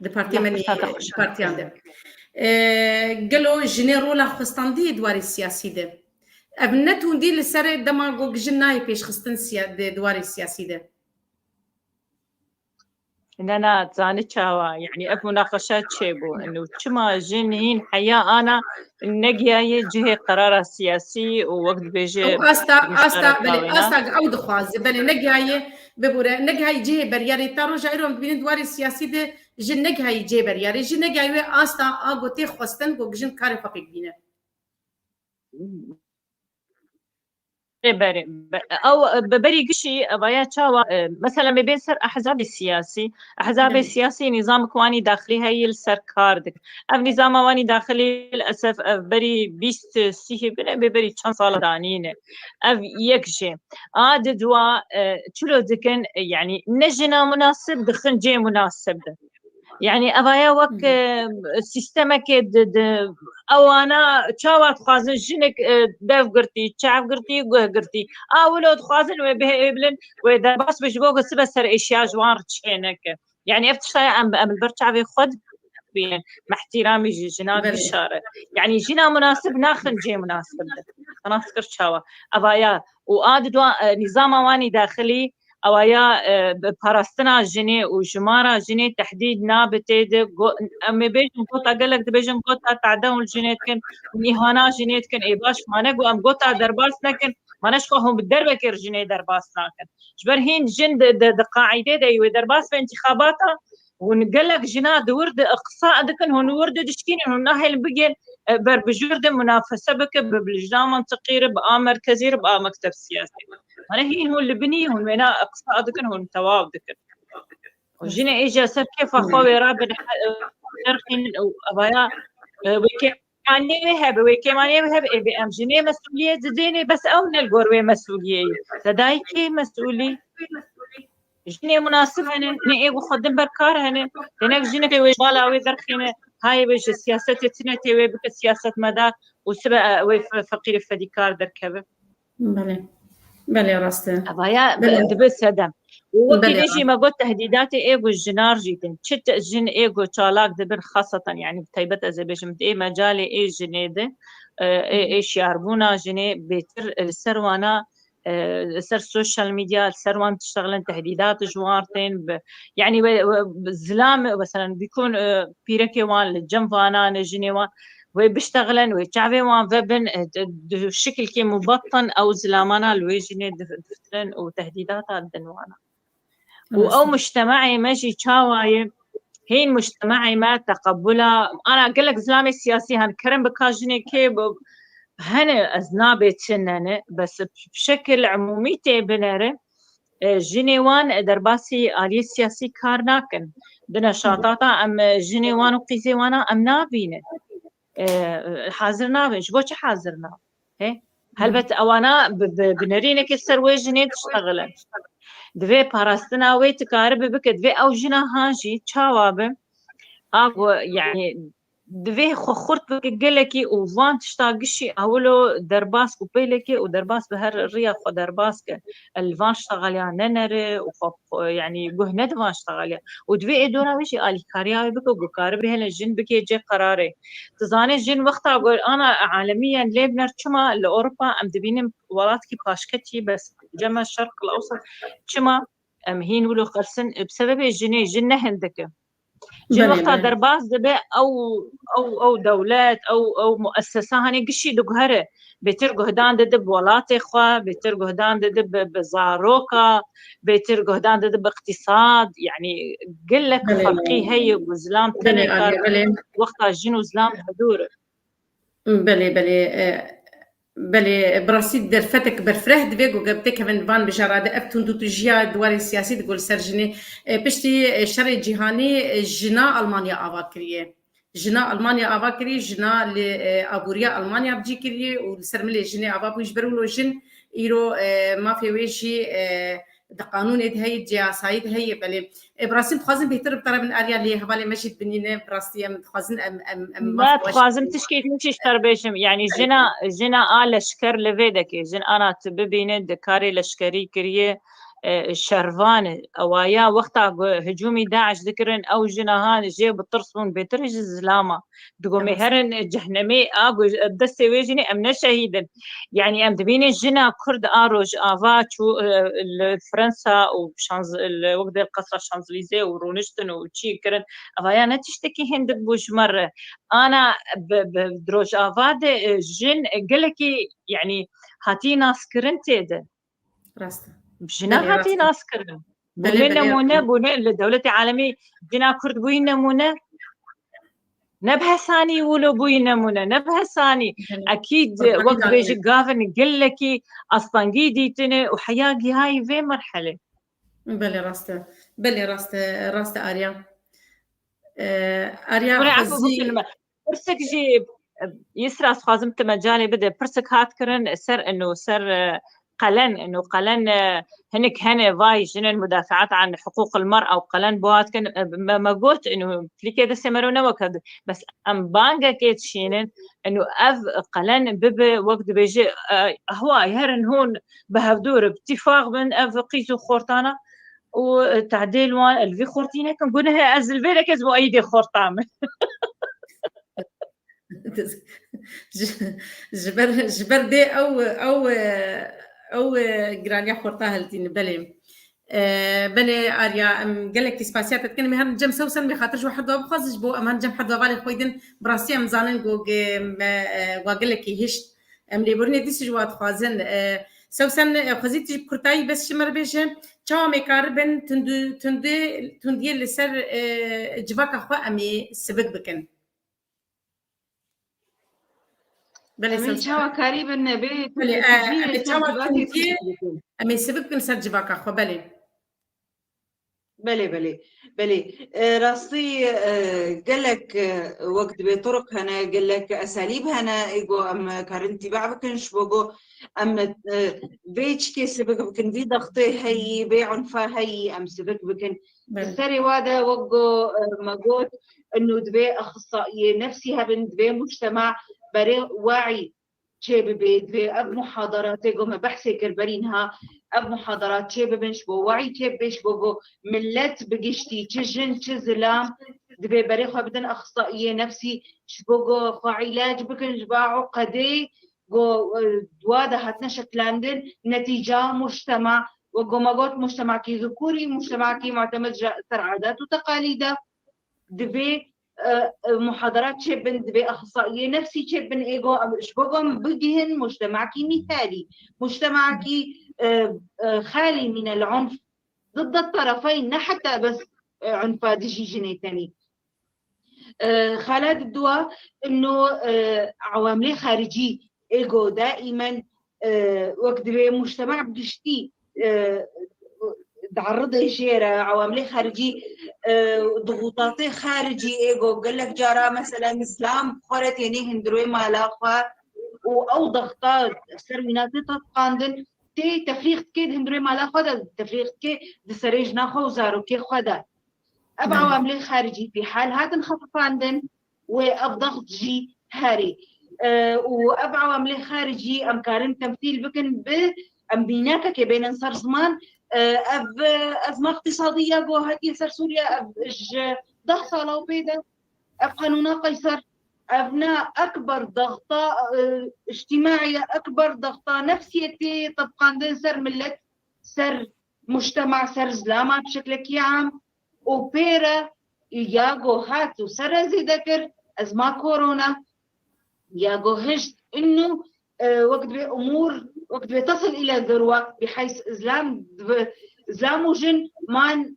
ديبارتيمني بارتيان قالوا جنيرو لا خستاندي دواري السياسي ده ابنتو ندير لسر دما قوق جناي بيش خستن دواري السياسي ده إننا تزاني شاوا يعني أف مناقشات شيبو إنه شما جنين حياة أنا النجية جهة قرار سياسي ووقت بيجي أستا بلي أستا أو دخواز بلي نجية ببورة نجية جهة برياري تارو جايرهم بين دواري السياسي ده جن نجية جهة برياري جن نجية أستا أقوتي خستن قوق جن كاري فقيق بينه او ببري قشي ابايا تشاوا مثلا بين سر احزاب السياسي نظام كواني داخلي هي السر كاردك اف نظام واني داخلي للاسف بري بيست سيه ببري كان صار دانين اف يكشي دوا تشلو دكن يعني نجنا مناسب دخن جي مناسب يعني ابايا وك سيستمك او انا تشاوات خازن جنك داف قرتي تشاف قرتي قه قرتي ولو خازن وبه ابلن واذا بس بجوق سبسر اشياء جوار تشينك يعني افتشاي ام البرتشا في خد بين مع احترامي جناب الشارع يعني جنا مناسب ناخن جي مناسب انا فكرت تشاوا ابايا وادوا نظام واني داخلي اويا باراستنا جني وجمارة جني تحديد نابتي امي بيجن قطع قالك بيجن قطع تعدون الجنيتكن ونيهانا جنيتكن اي باش ما نقو ام قطع درباس لكن ما نشكوهم بالدربة كير جني درباس لكن جبر هين جن قاعدة دي درباس في انتخاباتها ونقلك جنا دورد اقصاء دكن هون ورد دشكين هون ناهل بقين بجورد منافسة بك بلجنة منطقية بقى مركزي بقى مكتب سياسي أنا هين هو اللي بني هون وين أقصى دكن هون تواب دكن وجينا إجا سر كيف أخوي رابن درخين أبايا ويكي ماني بهب إبي أم جينا مسؤولية زديني بس أو نلقور مسؤولية تدايكي مسؤولي جينا مناسب هنا نيجي وخدم بركار هنا هناك جينا كي ويشغال أوي درخين هاي بيج السياسة تتنتي ويبك السياسة مدى وسبق وفقير فديكار دركبه بله راسته أبايا بس هذا وكذا ما قلت تهديداتي إيجو الجنار جدا شت جن إيجو شالاك دبر خاصة يعني بتيبت أزبيجمت إيه مجالي إيه جنيده إيش يعرفونا جني بيتر السروانا سر السوشيال ميديا السروان تشتغلن تهديدات جوارتين يعني بالزلام مثلا بيكون بيركي وان للجنفانا نجني وان وبيشتغلن ويتشعبي وان فبن بشكل كي مبطن او زلامانا الويجني دفترن وتهديدات الدنوانا او مجتمعي ماشي تشاواي هين مجتمعي ما تقبلها انا اقول لك زلامي السياسي هنكرم بكاجني كي هنا أذنابي تشننه بس بشكل عمومي تبنره جنيوان درباسي آلية سياسي كارناكن بنشاطاتا أم جنيوان وقيزيوانا أم نابينه حاضر نابين شبوش حاضر ناب هل بت أوانا بنرينك السروي جنيه تشتغلن دوي باراستنا ويتكارب بك دوي أو جنا هاجي تشاوابه يعني دوی خورد بگلکی و وان تشتاقشی اولو درباس و پیلکی و درباس به هر ریا خو درباس که الوان اشتغالیا ننره و خو يعني جهنت ما اشتغالیا و دوی ادونا وشی آلی کاریا بکو گکار به هن جن بکی جه قراره تزانه جن وقتا اقول انا عالميا ليبنر شما لاوروبا ام دبینم ولات کی پاشکتی بس جمع الشرق الاوسط شما ام هين ولو قرسن بسبب الجنيه جنه هندك جن وقتها درباس دبي او دولات او مؤسسه هني قشي دقهره بيترقو هدان دب ولاتي خوا بيترقو هدان دب بزاروكا بيترقو هدان دب باقتصاد يعني قل لك فرقي هي وزلام تاني وقتها جن وزلام حضور بلي بله براسید در فتک برفره دوی گو گبته که وان بجراده افتون دو تجیا دواری سیاسی دگل سرجنی پشتی شر جهانی جنا آلمانیا آوا کریه جنا آلمانیا آوا کریه جنا لابوریا آلمانیا بجی کریه و سرملی جنی آوا بوش برولو جن ایرو ما في وجهي ده قانون هي جاسايد هي بله براسيم خازن بهتر بطرف من اريا اللي حوالي مشيت بنينه براسيم خازن ما تخازم تشكيت مشيش تربيشم يعني جنا لشكر لفيدك جن انا تببين دكاري لشكري كريه شرفان اوايا وقتا هجومي داعش ذكرن او جناهان جي بترسون بترج الزلامه دقومي هرن جهنمي اغو دستي ويجني امنا شهيدا يعني ام دبيني جنا كرد اروج افاتشو فرنسا وشانز وقت القصر الشانزليزيه ورونشتن وتشي كرن اوايا نتشتكي هندك بوش مره انا بدروج افاد جن قالكي يعني هاتي ناس كرنتيد راسته بجنا هاتي ناس كرن بولي نمونه بولي لدولة عالمي جنا كرد بوي نمونه نبها ثاني ولو بوي نمونه نبها ثاني اكيد وقت بيجي قافن قال لك اصلا جيديتني وحياقي هاي في مرحله بلي راسته اريا اريا خزي برسك جيب يسرى خازمت مجالي بدا برسك هات كرن سر انه سر قلن انه قلن هنك هنا فاي جن المدافعات عن حقوق المرأة وقلن بوات كان ما قلت انه في كذا سمرونا وكذا بس ام بانجا كيت شينن انه اف قلن بب وقت بيجي هو يهرن هون بهدور باتفاق من اف قيسو خورتانا وتعديل وان الفي خورتينا كنقولها ازل فيلا كزبو ايدي خورتام جبر دي او جرانيا خورتها هلتين بلي بلي اريا قال لك سباسيات تكلم هان جم سوسن بخاطر جو حد بخصج بو امان جم حد بالي خويدن براسي مزانن جوج وقال لك هشت ام لي برني ديس جوات خازن سوسن خزيت كرتاي بس شمر بيش تشاو ميكاربن تندي لسر جواك اخو امي سبق بكن بلي تشاو كاريب النبي بلي تشاو تندي امي سبق بكن سر جواك اخو بلي راستي قال لك وقت بطرق هنا قال لك اساليب هنا ايجو ام كارنتي بعبكنش بوجو ام بيتش كي سبك بكن في ضغطي هي بعنفه هي ام سبك بكن السري وادا وجو مجود انه دبي اخصائي نفسي هبن دبي مجتمع بري واعي شيء دبي اب محاضرات ايجو ما بحثي كربرينها اب محاضرات شيء بنش بو وعي شيء بيش بو ملت بقشتي تشجن تزلام دبي بريخو بدن اخصائيه نفسي شبوغو خو علاج بكن جباعو قدي جو دوادا هاتنا شكلاندن نتيجه مجتمع وجو ماغوت مجتمع كي ذكوري مجتمع كي معتمد سر عادات وتقاليد دبي محاضرات شبن دبي اخصائيه نفسي شبن ايجو شبوغم بجهن مجتمع كي مثالي مجتمع كي خالي من العنف ضد الطرفين حتى بس عنف ديجي جنيتني خالد الدواء انه عوامل خارجي ايجو دائما وقت مجتمع بجشتي تعرض جيرة عوامل خارجي ضغوطات خارجي ايجو قال لك جارا مثلا اسلام خرت يعني هندروي مالاخا او ضغطات سرمينات تتقاندن تي تفريغ كيد هندروي مالاخا تفريغ كي دسريج ناخو زارو كي خدا اب عوامل خارجي في حال هذا انخفضاندن واب ضغط جي هاري واب عوامل خارجي ام كارن تمثيل بكن ب ام بيناك كي بين انصار زمان اب ازمه اقتصاديه جو هاتي سر سوريا اب ضغط على بيدا اب قانون قيصر ابناء اكبر ضغطه اجتماعيه اكبر ضغطه نفسيتي طبقا سر ملت سر مجتمع سر زلامه بشكل عام وبيرا ياغو هاتو سر زي ذكر ازمه كورونا ياغو هجت انه وقت بامور وقت بتصل الى الذروه بحيث زلام وجن مان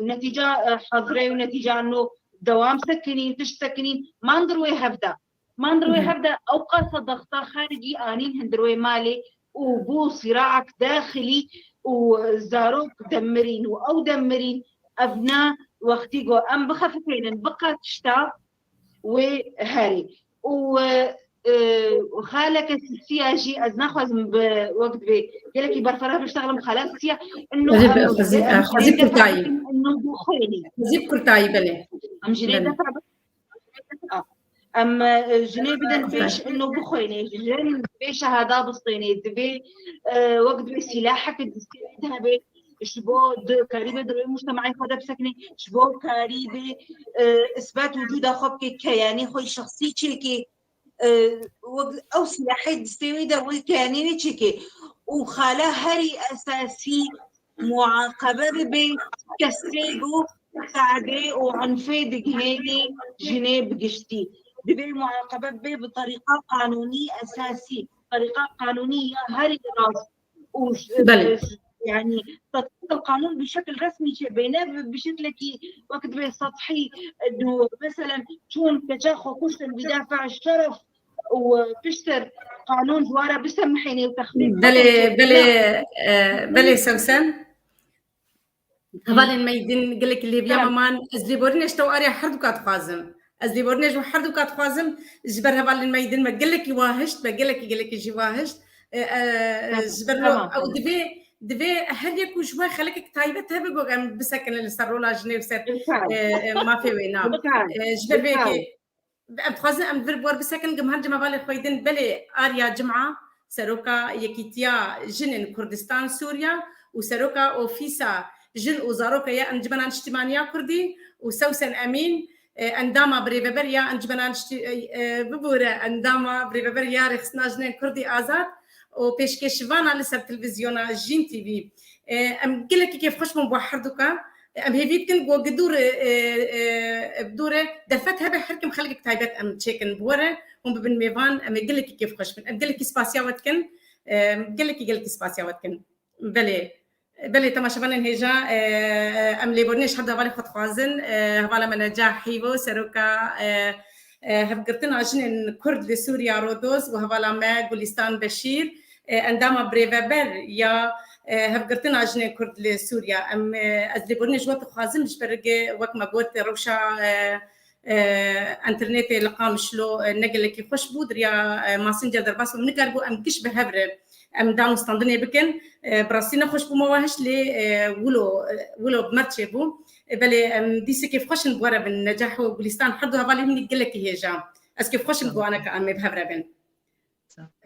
نتيجه حظري ونتيجه انه دوام سكنين تش سكنين ما ندروي هفدا ما ندروي هبدا اوقات ضغطه خارجي انين هندروي مالي وبو صراعك داخلي وزاروك دمرين او دمرين ابناء وقتيجو ام بخففين بقى تشتا وهاري وخالك السياجي از ناخذ بوقت قال لك برفرها بيشتغل خلاص سيا انه خزيب كرتاي انه بخيني خزيب كرتاي بلي ام جنيه دفع ام جنيه بدن فيش انه بخيني جن فيش هذا بسطيني دبي وقت بسلاحك تذهب شبو كاريبه در مجتمعي خدا بسكني شبو كاريبه اثبات وجود اخوك كياني خوي شخصي تشيكي او سلاحي دستوي در كياني تشيكي وخالا هري اساسي معاقبه بكسيبو سعدي وعنفي دقهيني جنيب قشتي دبي المعاقبه بطريقه قانونيه اساسي طريقه قانونيه هري راس يعني تطبيق القانون بشكل رسمي بينما بشكل وقت سطحي انه مثلا شون كجاخو كشتن بدافع الشرف وبشتر قانون جواره بسمحيني وتخفيف بلي سوسن هذا الميدان قال لك اللي بيا مامان ازليبورنيش تو اري حردوكات خازم ازليبورنيش وحردوكات خازم جبر هذا الميدان ما قال لك واهشت ما قال لك يجي واهشت جبر او دبي هل يكون شوي خليك تايبتها بقى بسكن اللي صاروا لا جنيه وسات ما في وين جبر بيكي بخازن ام دربور بسكن جمهر جما بالي خويدن بلي اريا جمعه سروكا يكيتيا جنن كردستان سوريا وسروكا اوفيسا جن وزاروكا يا انجمنان اجتماعيه كردي وسوسن امين انداما بريبريا انجمنان ببوره انداما بريبريا رخصنا جنن كردي ازاد وبيشكشفانا لسه تلفزيون جين تي في ام قال لك كيف خوش من بوحردوكا ام هيفيت كن جو قدور بدوره دفتها بحركم خليك تايبت ام تشيكن بوره هم بن ميفان ام قال لك كيف خوش من ام قال لك سباسيا وتكن قال لك سباسيا وتكن بلي تماشفان هيجا ام ليبورنيش حدا بالي خد خازن هوالا من نجاح هيفو سروكا هفقرتنا جنن كرد لسوريا رودوز وهوالا ما جولستان بشير عندما بريفابر يا هفقرتنا جنن كرد لسوريا ام ازليبورني جوات خازم جبرق وقت ما قلت روشا انترنت لقام شلو نقل كي خوش بودر يا ماسنجر درباس ونقربو ام كش بهبر ام دام استندني بكن براسينا خوش بمواهش لي ولو بمرتشبو بلي ديسي كيف خوش نبورا بالنجاح وجولستان حدو هبالي من قال لك هيجا اس كيف خوش نبوانا كأم بهبر بن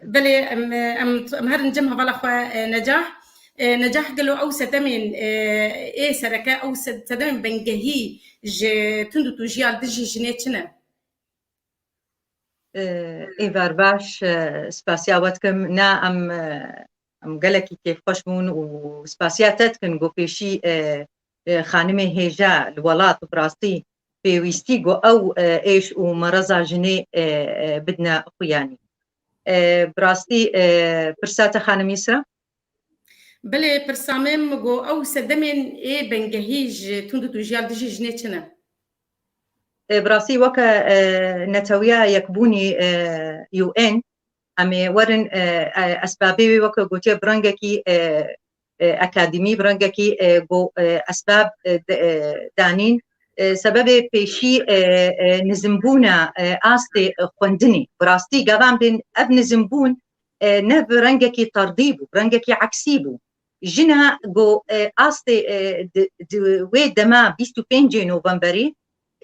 بلي ام هر نجم هبالا خو نجاح قالوا او ستمن ايه سركه او ستمن بنجهي تندو تجيال دجي جنيتنا ايفار باش سباسياواتكم نا ام قالك كيف خوشمون وسباسياتاتكن جو بيشي خانمي هيجا الولات براستي بيويستي جو او ايش ومرزا جني بدنا خوياني براستي برساته خانم يسرا بلي برسامم جو او سدمن اي بنجهيج تندو تجيال دجي جنيتنا براسي وكا نتويا يكبوني يو ان امي ورن اسبابي وكا جوتي برانجكي اكاديمي برانجكي جو اسباب دانين سبب بيشي نزمبونا آستي خوندني براستي قابام بين ابن زمبون نب رنجكي ترديبو رنجكي عكسيبو جنا جو آستي وي دما 25 نوفمبري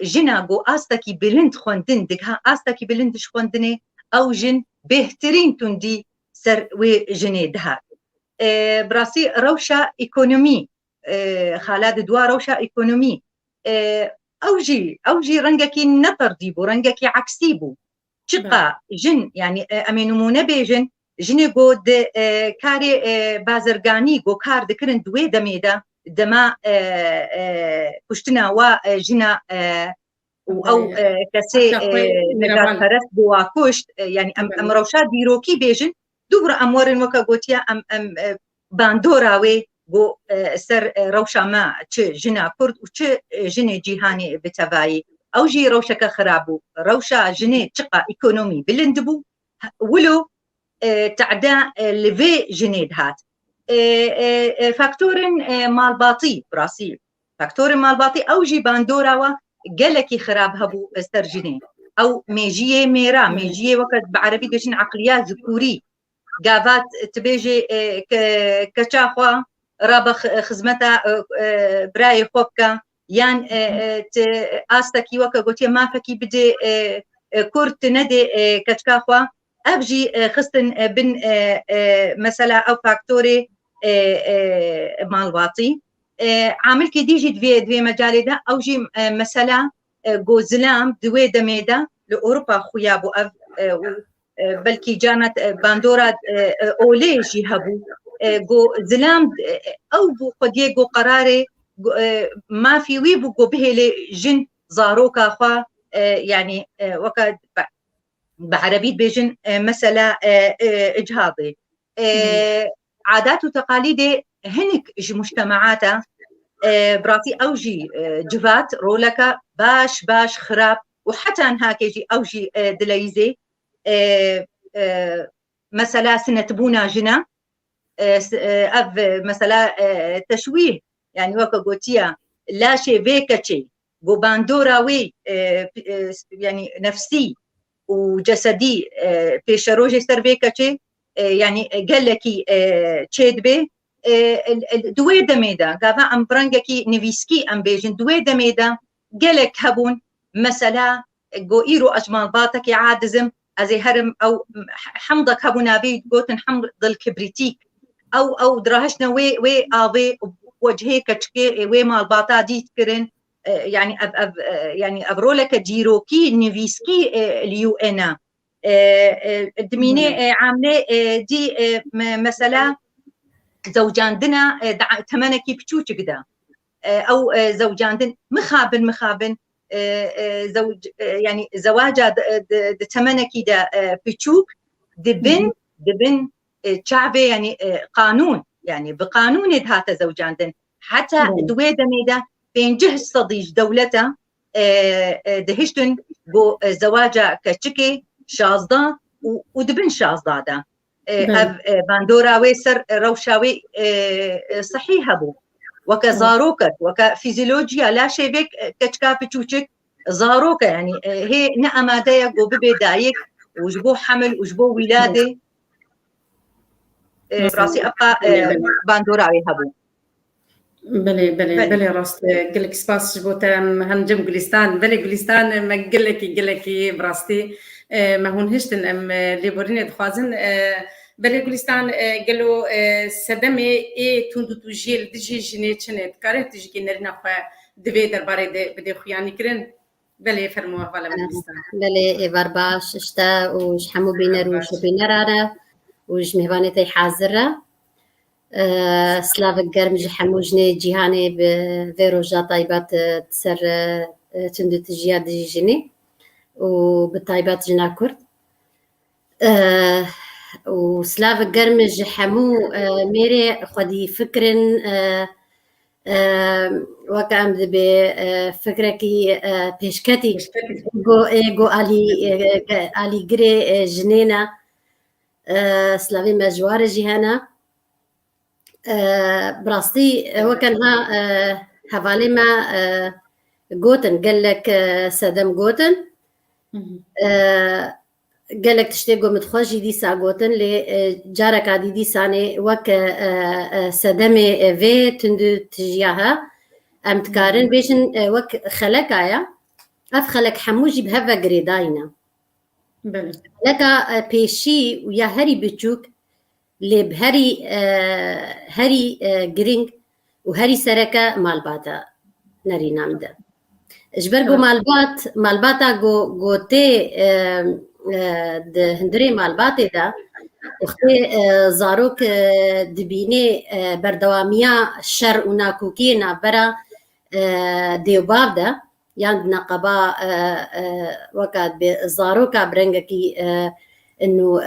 جنا جو آستكي بلند خوندن دقها آستكي بلندش خوندني او جن بهترين تندي سر وي جني دها براسي روشا ايكونومي خالد دوا روشا ايكونومي اوجي رنجكي نترديبو رنجكي عكسيبو شقا جن يعني امينمونه بيجن جني جو د كاري بازرگاني جو كار دكرن دوي دميدا دما كشتنا وجنا او كسي نجار فرس بوا كشت يعني ام روشا ديروكي بيجن دوبر امورن وكا غوتيا ام باندوراوي بو سر روشا ما چه جنا كرد و چه جن جيهاني بتبعي أو جي روشك خرابو روشا جني تقى إيكونومي بلندبو ولو تعدا لفي جنيد هات فاكتورن مال باطي براسيل فاكتورن مال باطي أو جي باندورا وقالكي خراب هبو استرجني أو ميجيه ميرا ميجيه وقت بعربي قشن عقليات ذكوري قافات تبيجي كشاخوا رابخ خزمتا براي خوبكا يان آستكي وكا قوتي ما فكي بدي كورت ندي كشكاخوا أبجي خستن بن مثلا أو فاكتوري مالواطي عامل كي ديجي دوي مجالي دا أو جي مثلا جوزلام دوي دميدا لأوروبا خويابو بلكي جانت باندورا أوليجي هبو جو زلام أو بو قديه جو قراري ما في ويبو جو بهلي جن زاروكا خوا يعني وكا بعربي بيجن مثلا إجهاضي عادات وتقاليد هنك مجتمعاتا براسي أوجي جفات رولكا باش خراب وحتى هاكيجي أوجي دليزي مثلا سنتبونا جنا أب مثلا تشويه يعني وكا قوتيا لا شيء فيكتشي جو باندوراوي يعني نفسي وجسدي بيشروجي سربيكتشي يعني قال لكي تشيدبي دوي دميدا قافا ام برانجكي نيفيسكي ام بيجن دوي دميدا قالك هبون مثلا جو ايرو اجمال باتك عادزم ازي هرم او حمضك هبونا بيد قوتن حمض الكبريتيك او دراهشنا وي افي وجهي كتشكي وي مال باتا دي تكرن يعني يعني ابرولك جيروكي نيفيسكي اليو انا دميني عامله دي مثلا زوجاندنا تمنكي بتشوتش كده او زوجاندن مخابن زوج يعني زواجا تمنكي ده بتشوك دبن شعبي يعني قانون يعني بقانون هذا زوجاندن حتى دويدا ميدا بين جهة صديق دولته دهشتن بو زواجا كتشكي شازدا ودبن شازدا ده باندوراوي سر روشاوي صحيح بو وكزاروكت وكفيزيولوجيا لا شيء بك كتشكا بتشوشك زاروكا يعني هي نعمة دايق وببي دايق وجبو حمل وجبو ولادة راسي أبقى باندوراوي هبو بلي راست قلك سباس جبوتام هنجم جلستان بلي جلستان ما قلكي براستي ما هون هشتن ام ليبورين دخوازن بلي جلستان قالوا سدمي اي توندو توجيل دجي جيني تشنت كارت تجي كنرنا خو دبي درباري بدي خوياني كرن بلي فرموه ولا جلستان بلي برباش اشتا وشحمو بينر وشبينر وش مهبانتي حاضره سلاف الجرم جحمو جني جيهاني بفيروجا طيبات تسر تندو تجياد جيجيني وبالطيبات جنا كرد وسلاف الجرم جحمو ميري خدي فكرن وكام بفكركي بيشكتي جو علي جري جنينا سلافي مجوار جيهانا براستي وكانها هفالي ما جوتن قال لك سدم جوتن قال لك تشتيقو متخوجي دي سا جوتن لي جارك عادي دي ساني وك سدمي في تندو تجيها ام تكارن بيشن وك خلقايا اف خلق حموجي بهفا قريداينا لك بيشي ويا هري بتشوك لي بهري هري جرينج وهري سركة مالباتا ناري نامده جبرجو مالباتا جو تي ده هندري مالباتي ده اختي زاروك دبيني بردواميا شر وناكوكينا برا ديوباب ده يعني نقبا وقت بزاروكا برنجكي انه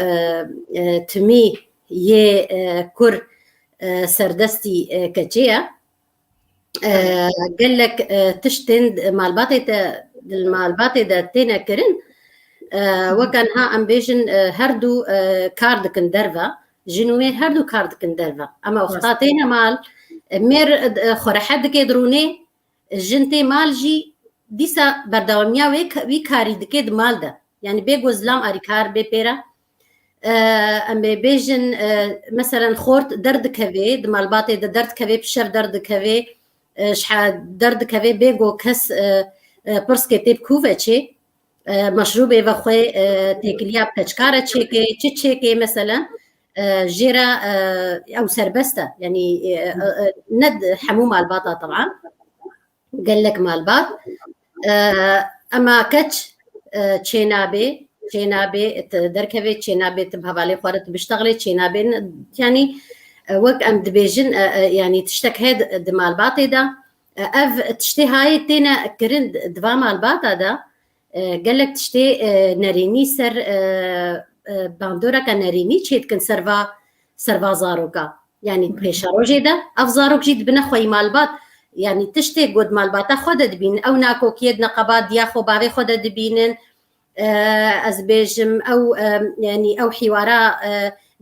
تمي يه كر سردستي كتشيا قال لك تشتند مالباتي المالبات دا تينا كرن وكان ها ام بيجن هردو كارد كندرفا جنوي هردو كارد كندرفا اما وقتاتينا مال مير خورحد كيدروني جنتي مال جي ديسا بردواميا وي كاري دكيد مال دا يعني بيجو زلام اريكار بيبيرا ام بيجن مثلا خورت درد كافي دمالباتي درد كافي بشر درد كافي شحال درد كافي بيجو كس برسكي تيب كوفاتشي مشروبي وخوي تيكليا بتشكارة تشيكي مثلا جيرا او سربستا يعني ند حموم الباطه طبعا قال لك مالبات اما كتش تشينابي دركبي تشينابي تبهالي خورت بيشتغلي تشينابي يعني وك ام دبيجن يعني تشتك هاد دمالباتي دا اف تشتي هاي تينا كرن دفا مالباتا دا قال لك تشتي ناريني سر باندورا كان ناريني تشيت كن سرفا زاروكا يعني بيشارو جيدا اف زاروك جيد بنخوي مالبات يعني تشتي قد مالباتا خودت بين او ناكو كيد نقبات دياخو باغي خودت بينن ازبيجم او يعني او حوارا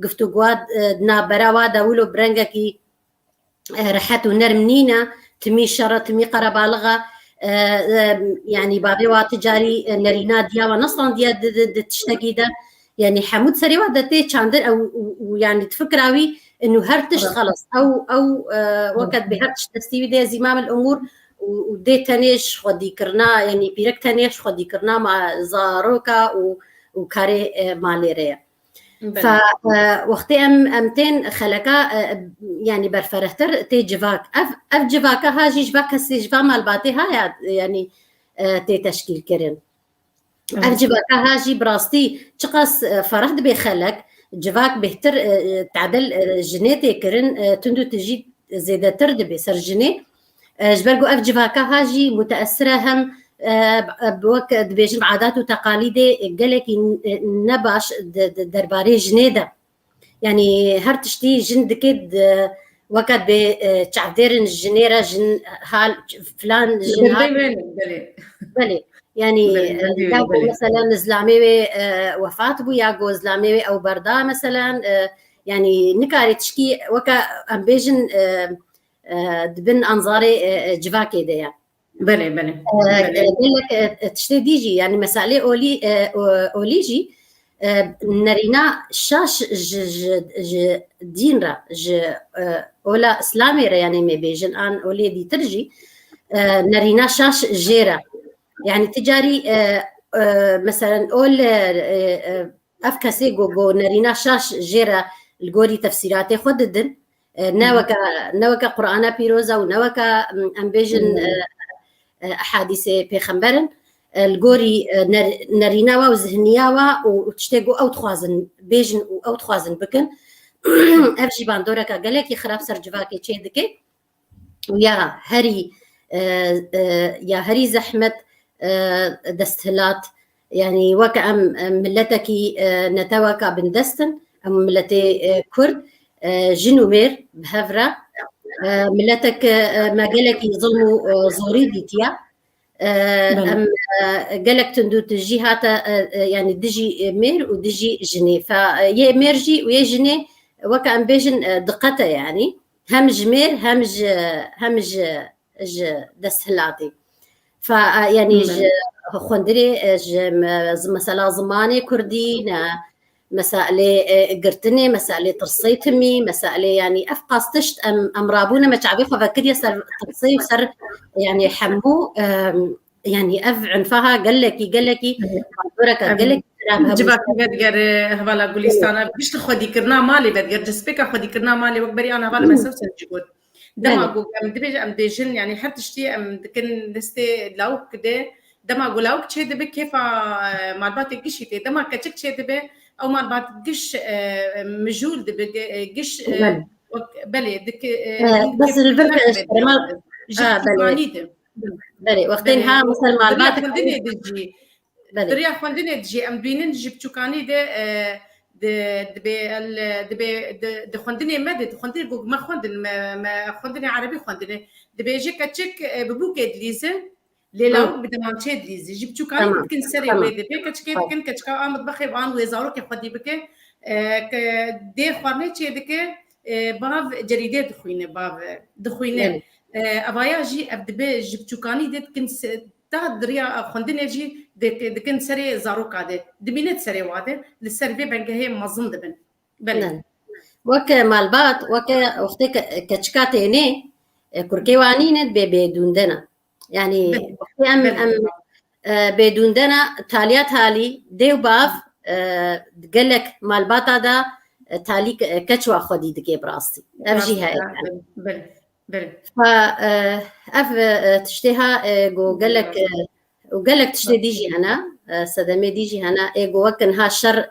قفتو قواد نابراوا داولو برنجكي رحاتو نرمنينا تمي شرة تمي قربالغا يعني باغيوا تجاري نرينا ديا ونصلا ديا تشتكي دا يعني حمود سري واحدة تي تشاندر او يعني تفكراوي انه هرتش خلص او وقت بهرتش تستوي دي زمام الامور ودي تانيش خدي كرنا يعني بيرك تانيش خدي كرنا مع زاروكا وكاري ماليريا فوقتي امتين خلقا يعني برفرهتر تي جفاك اف جفاكا هاجي جفاك هسي جفا مالباتي هاي يعني تي تشكيل كرن اف جفاكا هاجي براستي تقص فرهد بخلق جفاك بهتر تعدل جنيتي كرن تندو تجي زيادة ترد بسر جني جبرقو اف جفاكا هاجي متأثرة هم بوقت بيجن عادات وتقاليد قالك نباش درباري جنيدة يعني هر تشتي جن دكيد وقت بتعديرن الجنيرة جن هال فلان جن هال بلي يعني ياقو مثلا زلامي وفات بو ياقو زلامي او بردا مثلا يعني نكاري تشكي وكا ام بيجن دبن انظاري جفاكي ديا بلي لك تشتي ديجي يعني مسألة أوليجي نرينا شاش دينرا أولا إسلامي يعني ما بيجن آن أولي دي ترجي نرينا شاش جيرا يعني تجاري مثلا أول أفكاسي جو نرينا شاش جيرا الجوري تفسيراتي خددن نوكا قرآن بيروزا ونوكا أمبيجن أحاديث بيخمبرن الجوري نريناوا وزهنياوا وتشتاقو أو تخوازن بيجن أو تخوازن بكن أفجي باندوركا قالك يخراب سرجفاكي تشيدكي ويا هري يا هري زحمة دستهلات يعني وكا أم ملتكي نتوكا بندستن أم ملتي كرد جنومير بهفرة ملتك ما قالك يظلموا زوريدي تيا أم قالك تندو تجي هاتا يعني دجي مير ودجي جني فيا ميرجي ويا جني وكا أم بيجن دقته يعني همج مير همج دستهلاتي فيعني خندري مثلا زماني كردي مسألة قرتني مسألة ترصيتمي مسألة يعني أفقاس تشت أم رابونا ما تعبي فكر يسر ترصي وسر يعني حمو يعني أف عنفها قال لك بركة قال لك جباك بدقر هبلا قوليستانا بيش تخدي كرنا مالي بدقر جسبك خدي كرنا مالي وكبري أنا هبلا ما سوسن جود دما أقول أم دبيج أم ديجن يعني حتى شتي أم دكن دستي لاوك كده دما أقول لاوك شيء دبي كيف مع البات قشيتي دما كتشك شيء دبي أو مع البات قش مجول دبي قش بلي دك بس الفرق بلي وقتين ها مثل مع البات خندني دجي دريا خندني دجي أم بينن جبتشوكاني دبي خندني مدد خندني ما خندني عربي خندني دبي يجي كتشك ببوك إدليزة ليلا بدمان تشد ليزي جبتو كان تكن سري ويدي بك كيف كن كشكا مطبخي وان ويزارو كيف خدي بك دي خوارني تشي دك باف جريده دخوينه باف دخوينه ابايا جي ابدبه جبتو كاني دت كن تهدريا خوندني جي دكن سري زارو كاده دبينت سري واده للسربي بنجه مظن دبن بل وك مالبات وك وقتك كشكاتيني كركيوانين بدون دنا يعني ام بدون دنا تاليات هالي ديو باف قال لك مالبات هذا تالي كشوا خدي دكي براستي افجي هاي بل ف اف تشتيها جو قال لك وقال لك تشتي ديجي هنا صدمه ديجي هنا ايجو وكن ها شر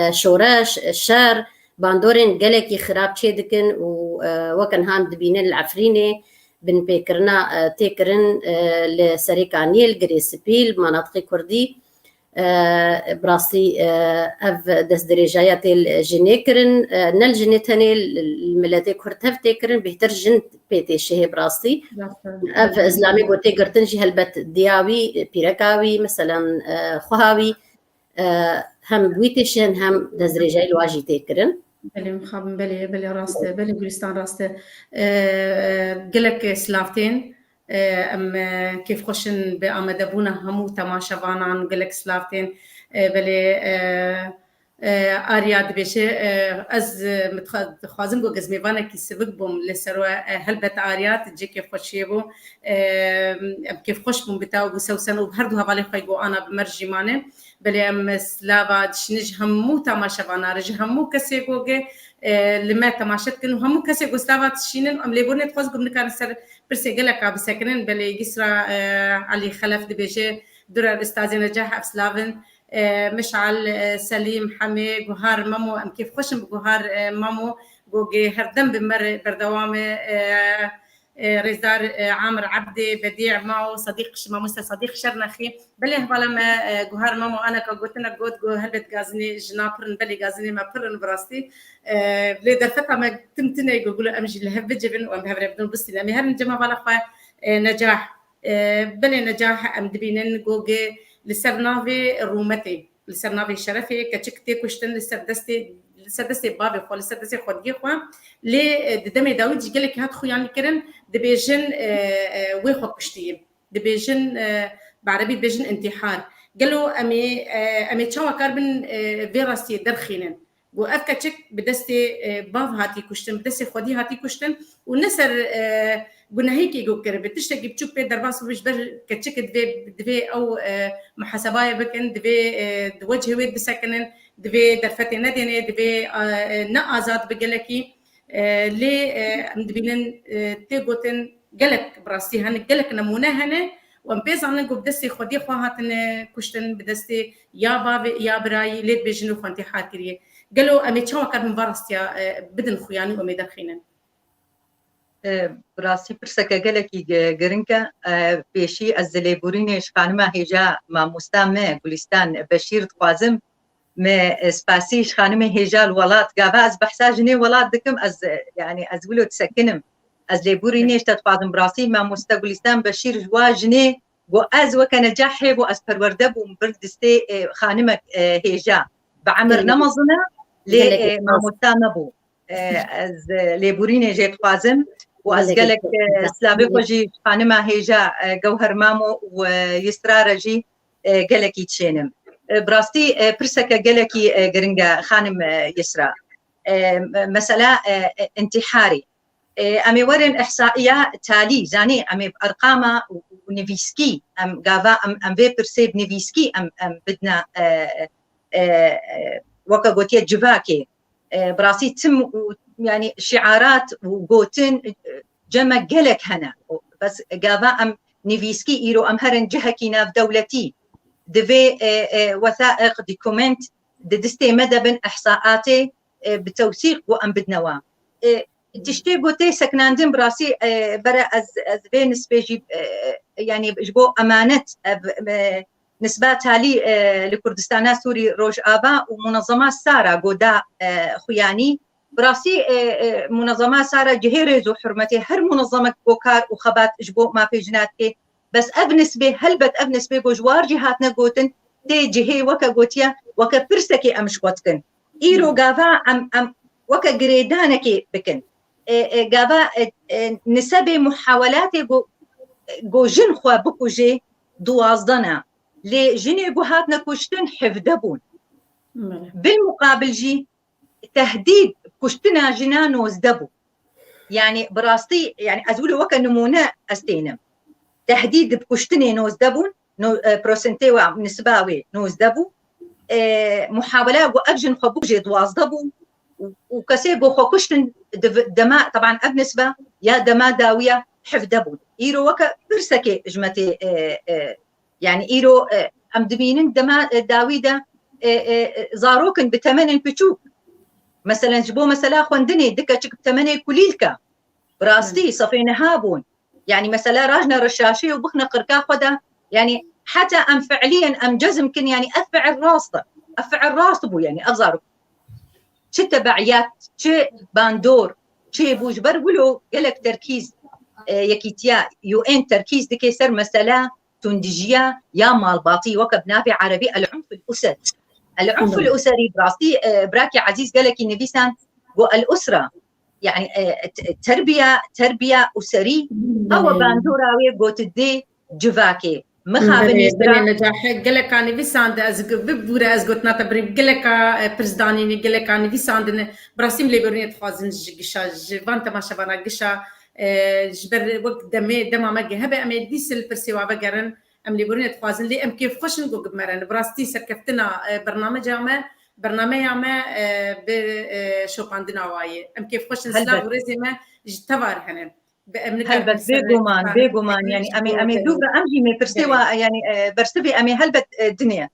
شورش الشر باندورين قال لك خراب شي دكن وكن هام دبينين العفرينه بن بيكرنا تيكرن لسريكانيل جريسبيل مناطق كردي براسي اف دس درجات الجنيكرن نل جنتني الملاتي كرتف تيكرن بهتر جن بيتي شي براسي اف اسلامي بوتي قرتنجي هلبت دياوي بيركاوي مثلا خواوي هم بويتشن هم دس درجات الواجي تيكرن بلي مخابن بلي راسته بلي جولستان راسته قلك سلافتين ام كيف خوشن بآمدبونا همو تماشا عن قلك سلافتين بلي آرياد بيشه از متخازم جو جزميوانا كي سبق بوم لسروا هلبت آريات تجي كيف خوشيبو كيف خوش بوم بتاو بسوسن وبهردو هبالي خيجو أنا بمرجي مانه بلي ام سلافا دشنج همو تماشا وانا رج همو كسي جوجي لما تماشت كن همو كسي جو سلافا تشينن ام ليبونت خاص قبل كان سر برسي قلك بسكنن بلي جسرا علي خلف دبيشه در الاستاذ نجاح افسلافن مشعل سليم حمي جوهر مامو ام كيف خوشم بجوهر مامو جوجي هردم بمر بردوامه رزار عامر عبدي بديع معه صديق ماموسه صديق شرنخي بلي هبالما جوهر مامو انا كقولتنا جود جو هلبت غازني جنابرن بلي غازني ما برن براستي بلي دفتها ما تمتنا يقولوا امجي لهب جبن وام بهبر بدون بس لامي هر جما بالا نجاح بلي نجاح ام دبينن جوجي لسرنافي رومتي لسرنافي شرفي كتشكتي كشتن لسردستي بابي خو لسردستي خودي خو لي دمي داوود قال لك هات خو يعني كرن دبيجن ويخو كشتي دبيجن بعربي بيجن انتحار قالوا امي تشوا كاربن فيروسي درخينن وافكا تشك بدستي باف هاتي كشتن بدستي خودي هاتي كشتن ونسر قلنا هيك يقول كرب بتشتكي بتشوف بيت درباس وبيش بر كتشك دبي او محاسبايا بكن دبي وجه ويد بسكنن دبي درفتي ندينه دبي نقازات بقلكي لي دبينن تيغوتن قلك براسي هن قلك نمونه هن ومبيز عن نقول بدستي خدي خواهاتن كشتن بدستي يا باب يا براي ليت بيجنو خنتي حاكريه قالوا امي تشوا كان مبارستيا بدن خوياني ومي دخينن براسي برسكا قالكي قرنكا بيشي الزليبوريني شخانما هيجا ما مستامه گلستان بشير تقازم ما سباسي شخانما هيجا الولات قابا از بحساجني ولات دكم از يعني از ولو تسكنم از ليبوريني تتقازم براسي ما مستا گلستان بشير جواجني واز وكنجاحي واز پروردب ومبردستي خانما هيجا بعمر نمزنا لي ما مستامه بو از ليبوريني جيت قازم واز قالك سلافي وجي خانما هيجا جوهر مامو ويسرا رجي قالك يتشينم براستي برسكا قالك قرنجا خانم يسرا مسألة انتحاري امي ورن احصائيه تالي زاني امي بارقام ونيفيسكي ام غافا ام في برسيب نيفيسكي ام بدنا وكا قوتيه جفاكي براسي تم يعني شعارات وقوتن جمع قلك هنا بس قابا ام نيفيسكي إيرو ام هرن جهكي ناف دولتي دفي وثائق ديكومنت دستي مدبن احصاءاتي بتوثيق وام بدنوا تشتي قوتي سكناندن براسي برا از في نسبه يعني جبو امانه نسباتها لي لكردستان سوري روج آبا ومنظمات سارة قودا خياني براسي منظمات سارة جهيرز وحرمتي هر منظمة بوكار وخبات جبو ما في جناتي بس أبنسبة هلبت أبنسبة جوار جهاتنا قوتن تي جهي وكا قوتيا وكا برسكي أمش قوتكن إيرو قافا أم وكا قريدانكي بكن قافا نسبة محاولاتي جو جن خوا بكو جي دوازدنا لي جني هاتنا كشتن حفدبون بالمقابل جي تهديد كشتنا جنانو زدبو يعني براستي يعني أزول وكا نمونا أستينم تهديد بكشتني نوز دبون بروسنتي ونسباوي نوز دبو محاولة وأجن خبوجي دواز دبو وكسيبو خكشتن دماء طبعا أبنسبة يا دماء داوية حفدبون إيرو وكا برسكي جمتي يعني إيرو أمدبينن دماء داويدة زاروكن بتمن بتشوك مثلا جبو مثلا خوندني دكا تشك بتمن كليلكا براستي صفين هابون يعني مثلا راجنا رشاشي وبخنا قركا خدا يعني حتى أم فعليا أم جزم كن يعني أفعل راس بو يعني أظهر شو تبعيات شو باندور شو بوجبر ولو قالك تركيز يكيتيا UN تركيز دكي سر مسألة تندجيا يا مال باطي وكبنابي عربي العنف الأسري براستي براكي عزيز قالك النبيسان الأسرة يعني تربية أسري أو باندوراوي قوتدي جواكي مخابن نجاح قالك أنا فيساند ببورة أزقتنا تبريب قالك برزداني قالك أنا فيساند براسيم لي برني تخازن جشا جوانت ما شبنا جشا جبر وقت دم ما جهبة أمي ديس البرسيوا بجرن أم لي برني تخازن لي أم كيف خوش نقول مرن براستي سركفتنا برنامج عامة بشو عندنا واي أم كيف خوش نسلا ورزي ما جتوار هنن هلبت بيجومان يعني أمي دوبرا أمجي مي برسيوا يعني برسبي أمي هلبت الدنيا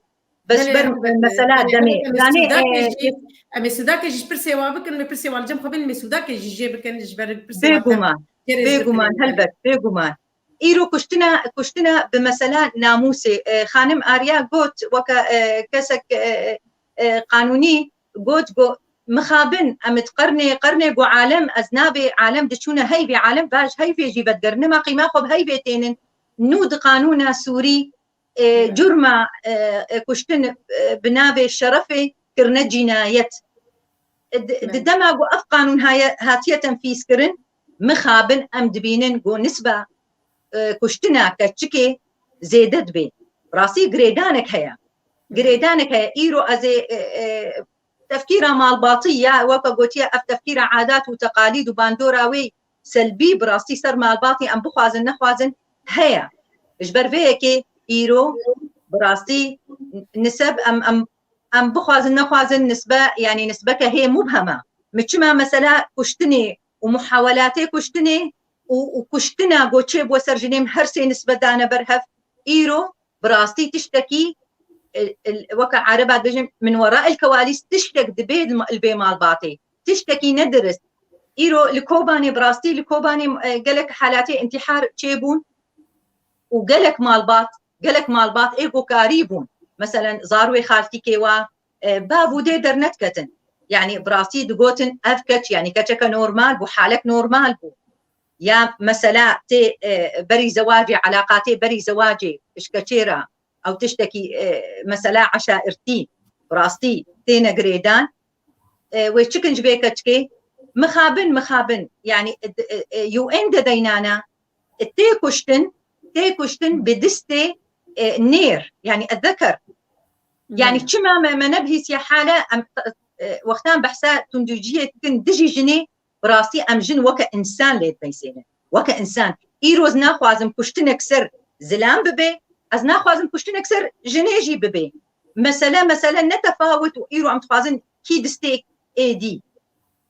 بس بر مسألة دمي أمي سوداك جيش برسيوا بكن مي برسيوا الجم قبل مي سوداك جيجي بكن جبر برسيوا بيجومان هلبت بيجومان إيرو كشتنا بمسألة ناموسي خانم آريا قوت وكا كسك قانوني قوت مخابن أمت قرني جو عالم أزنابي عالم دشونا هيفي عالم باش هيفي جيبت قرن ما قيمة خب هيفي تينن نود قانونا سوري جرمة كشتن بنابي الشرفي كرنا جنايت دما جو أف قانون هاتية تنفيذ كرن مخابن أم دبينن جو نسبة كشتنا كتشكي زيدت بي راسي قريدانك هيا إيرو أزي تفكيرها مال باطية وكا قوتيا أف تفكيرها عادات وتقاليد وباندوراوي سلبي براسي سر مال باطي أم بخوازن نخوازن هيا إجبر فيكي إيرو براسي نسب أم بخوازن نخوازن نسبة يعني نسبة هي مبهمة متشما مثلا كشتني ومحاولاتي كشتني وكشتنا قوتشي بوسر جنيم هرسي نسبة دانا برهف إيرو براسي تشتكي وكا عربات بجم من وراء الكواليس تشتك دبيد البي مال باطي تشتكي ندرس إيرو لكوباني براستي لكوباني قالك حالاتي انتحار تشيبون وقالك مال باط إيقو كاريبون مثلا زاروي خالتي كيوا بابو دي درنتكتن يعني براستي دقوتن أفكت يعني كتشك نورمال بو حالك نورمال بو يا مثلا تي بري زواجي علاقاتي بري زواجي إشكتيرا أو تشتكي مثلا عشائرتي براستي تينا قريدان ويتشكن جبيكتشكي مخابن يعني UN دينانا تي كشتن بدستي نير يعني الذكر يعني تشما ما نبهي سي حالة وقتان بحثا تندجية تكن دجي جني براسي أم جن وكا إنسان ليت بيسينا وكا إنسان إيروز ناخوازم كشتنك سر زلام ببي از ناخوازم كشتنك سر جنيجي ببي مثلا نتفاوت وإيرو أم تخوازن كي دستيك اي دي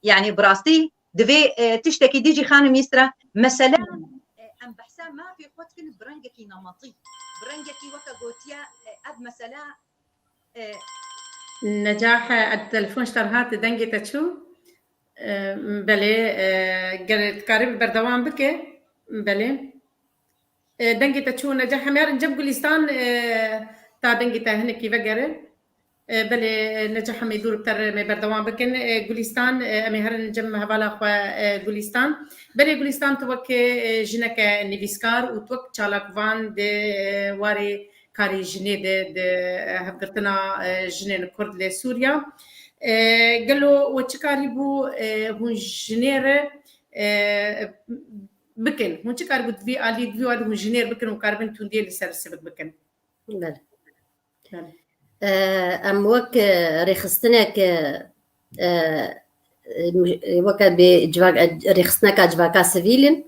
يعني براستي دفي تشتكي ديجي خانم يسرا مثلا أم بحثا ما في خوتكن برنجكي نمطي برنجكي وكا قوتيا أب مثلا نجاح التلفون اشترهات دنجي تشو بله قررت قارب بردوام بك بله دنجي تشو نجاح ميار نجم قليستان تا دنجي تهنكي وقرر بله نجاح ما يدور بتر ما بردوان بكن جولستان أمي هرن جم هبالا خوا جولستان بله جولستان توك جنك نيفيسكار وتوك چالاك وان ده واري كاري جني ده هفدرتنا جنين كرد لسوريا قالوا وتشكاري بو هون جنير بكن هون تشكاري بو دفي آلي دفي واد هون جنير بكن وكاربن توندي لسر السبت بكن بله ام وك رخصتنك وك بجواك رخصتنك جواكا سيفيلين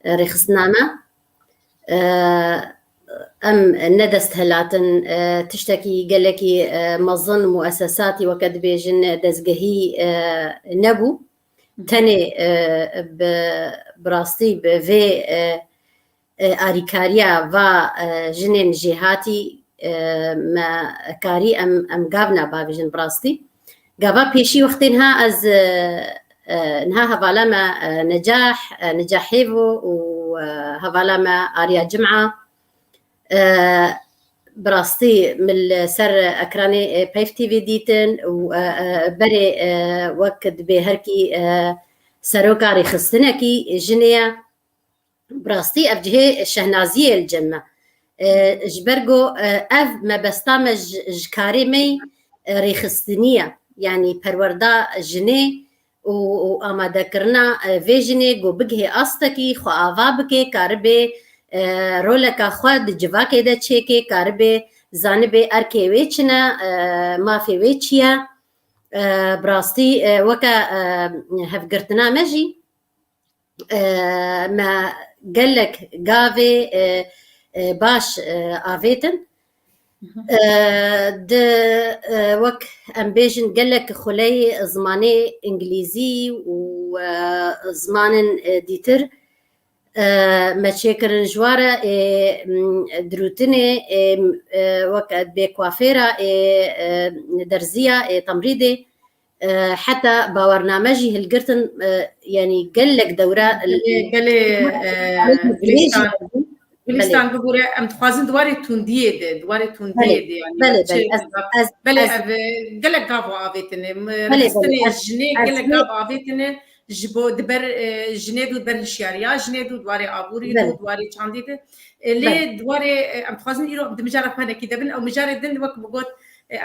رخصتنا ام ندست هلاتن تشتكي قالكي مظن مؤسساتي وكد بيجن دزقهي نبو تاني براستي بفي آريكاريا و جنين جهاتي ما كاري ام قابنا بابجن براستي قابا بيشي وقتنها از نها هفالا ما نجاح هيفو وهفالا ما آريا جمعة براستي من سر أكراني بيف تي في ديتن وبري وقت بهركي سروكا ريخستنكي جنيا براستي أفجه الشهنازية الجمة جبرجو اف ما بستعمج جكاري مي ريخستنية يعني پروردا جني و اما ذكرنا في جني جو بگه استكي خو آوا بكي كاربي رولكا خود جواكي دا چيكي كاربي زانبي اركي ويچنا ما في ويچيا براستي وكا هفقرتنا مجي ما قالك قافي باش آفيتن د وك امبيجن قالك خلي زماني انجليزي وزمان ديتر ما تشكر جوارا دروتني وك بكوافيرا درزية تمريدي حتى ببرنامجي القرتن يعني قالك دورة گلستان بگوره ام تخوازن دواره توندیه ده يعني بله گلک گاو آویتنه رستنی جنه گلک گاو آویتنه جبو دبر جنه دو دبر هشیاریا جنه دو دواره آبوری دو دواره چاندی ده لی دواره ام تخوازن ایرو دمجاره پنه کی دبن او مجاره دن وقت بگوت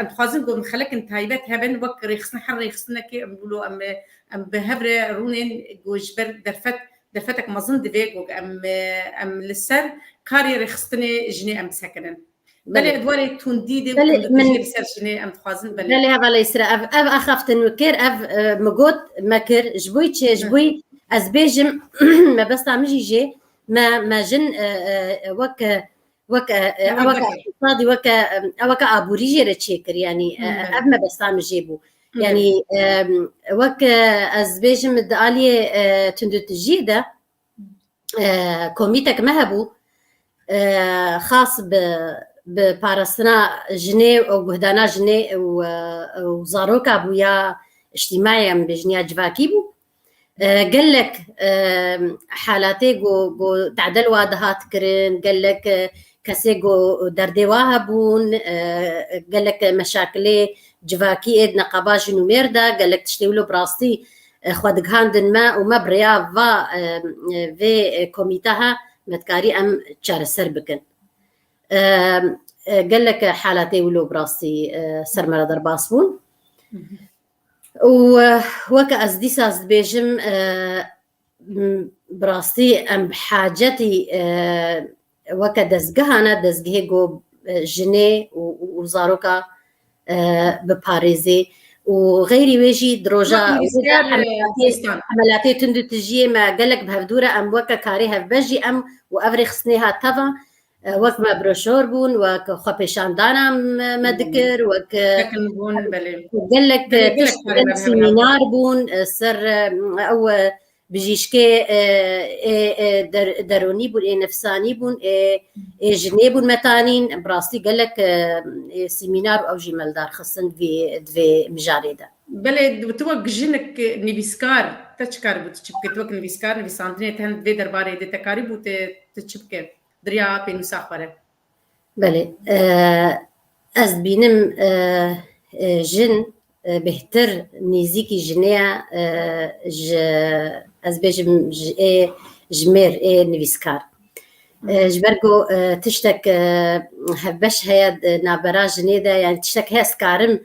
ام تخوازن قوم خلق انتهایبت هبن وقت رخصنا حر رخصنا کی ام بلو ام بهبر رونين جوجبر دفتك مظن دفيق ام للسر كاري رخصتني جني ام سكنن بلي ادواري تونديدي وتجي سر جني ام تخازن بلي هذا ليس اف اخفت نوكر اف مجود مكر جبوي ازبيجم ما بس تعمجي جي ما جن وك اقتصادي وك ابوريجي رتشيكر يعني اف ما بس تعمجي بو يعني وك ازبيجم الداليه تندت جيده كوميتك مهبو خاص ببارسنا جني وجهدانا جني وزاروكا بويا اجتماعي بجنيا جواكيبو قال لك حالاتي جو تعدل وادهات كرن قال لك كسي جو دردي واهبون قال لك مشاكلي جواكي اد نقابا جنو ميردا قال لك تشتيولو براستي خود غاندن ما وما بريا فا في كوميتاها متكاري ام تشار سر بكن قال لك حالاتي ولو براستي سرمرا درباسبون وكا ازديساز بيجم براستي ام بحاجتي وكا دزقهانا دزقه جو جني وزاروكا بباريزي وغيري ويجي دروجا عملاتي تندو تجي ما قالك بهفدورة ام وكا كاريها بجي ام وافريخ سنيها تفا وك ما بروشور بون وك خبيشان دانا ما ذكر وك قالك سيمينار بون سر او بجيشكي دروني بون نفساني بون جني بون متانين براستي قالك سيمينار او جمال دار خصن في مجاريدا بله بتوق جنك نيبيسكار تشكار بتشبك توق نيبيسكار نيبيساندني تهن في درباري دي تكاري بوت تشبك دريا بينو ساخره بله از بینم جن بهتر نيزيكي جنيا از بيجم جمير نويسكار جبرقو تشتك هبش هيا نابرا جنيدا يعني تشتك هيا سكارم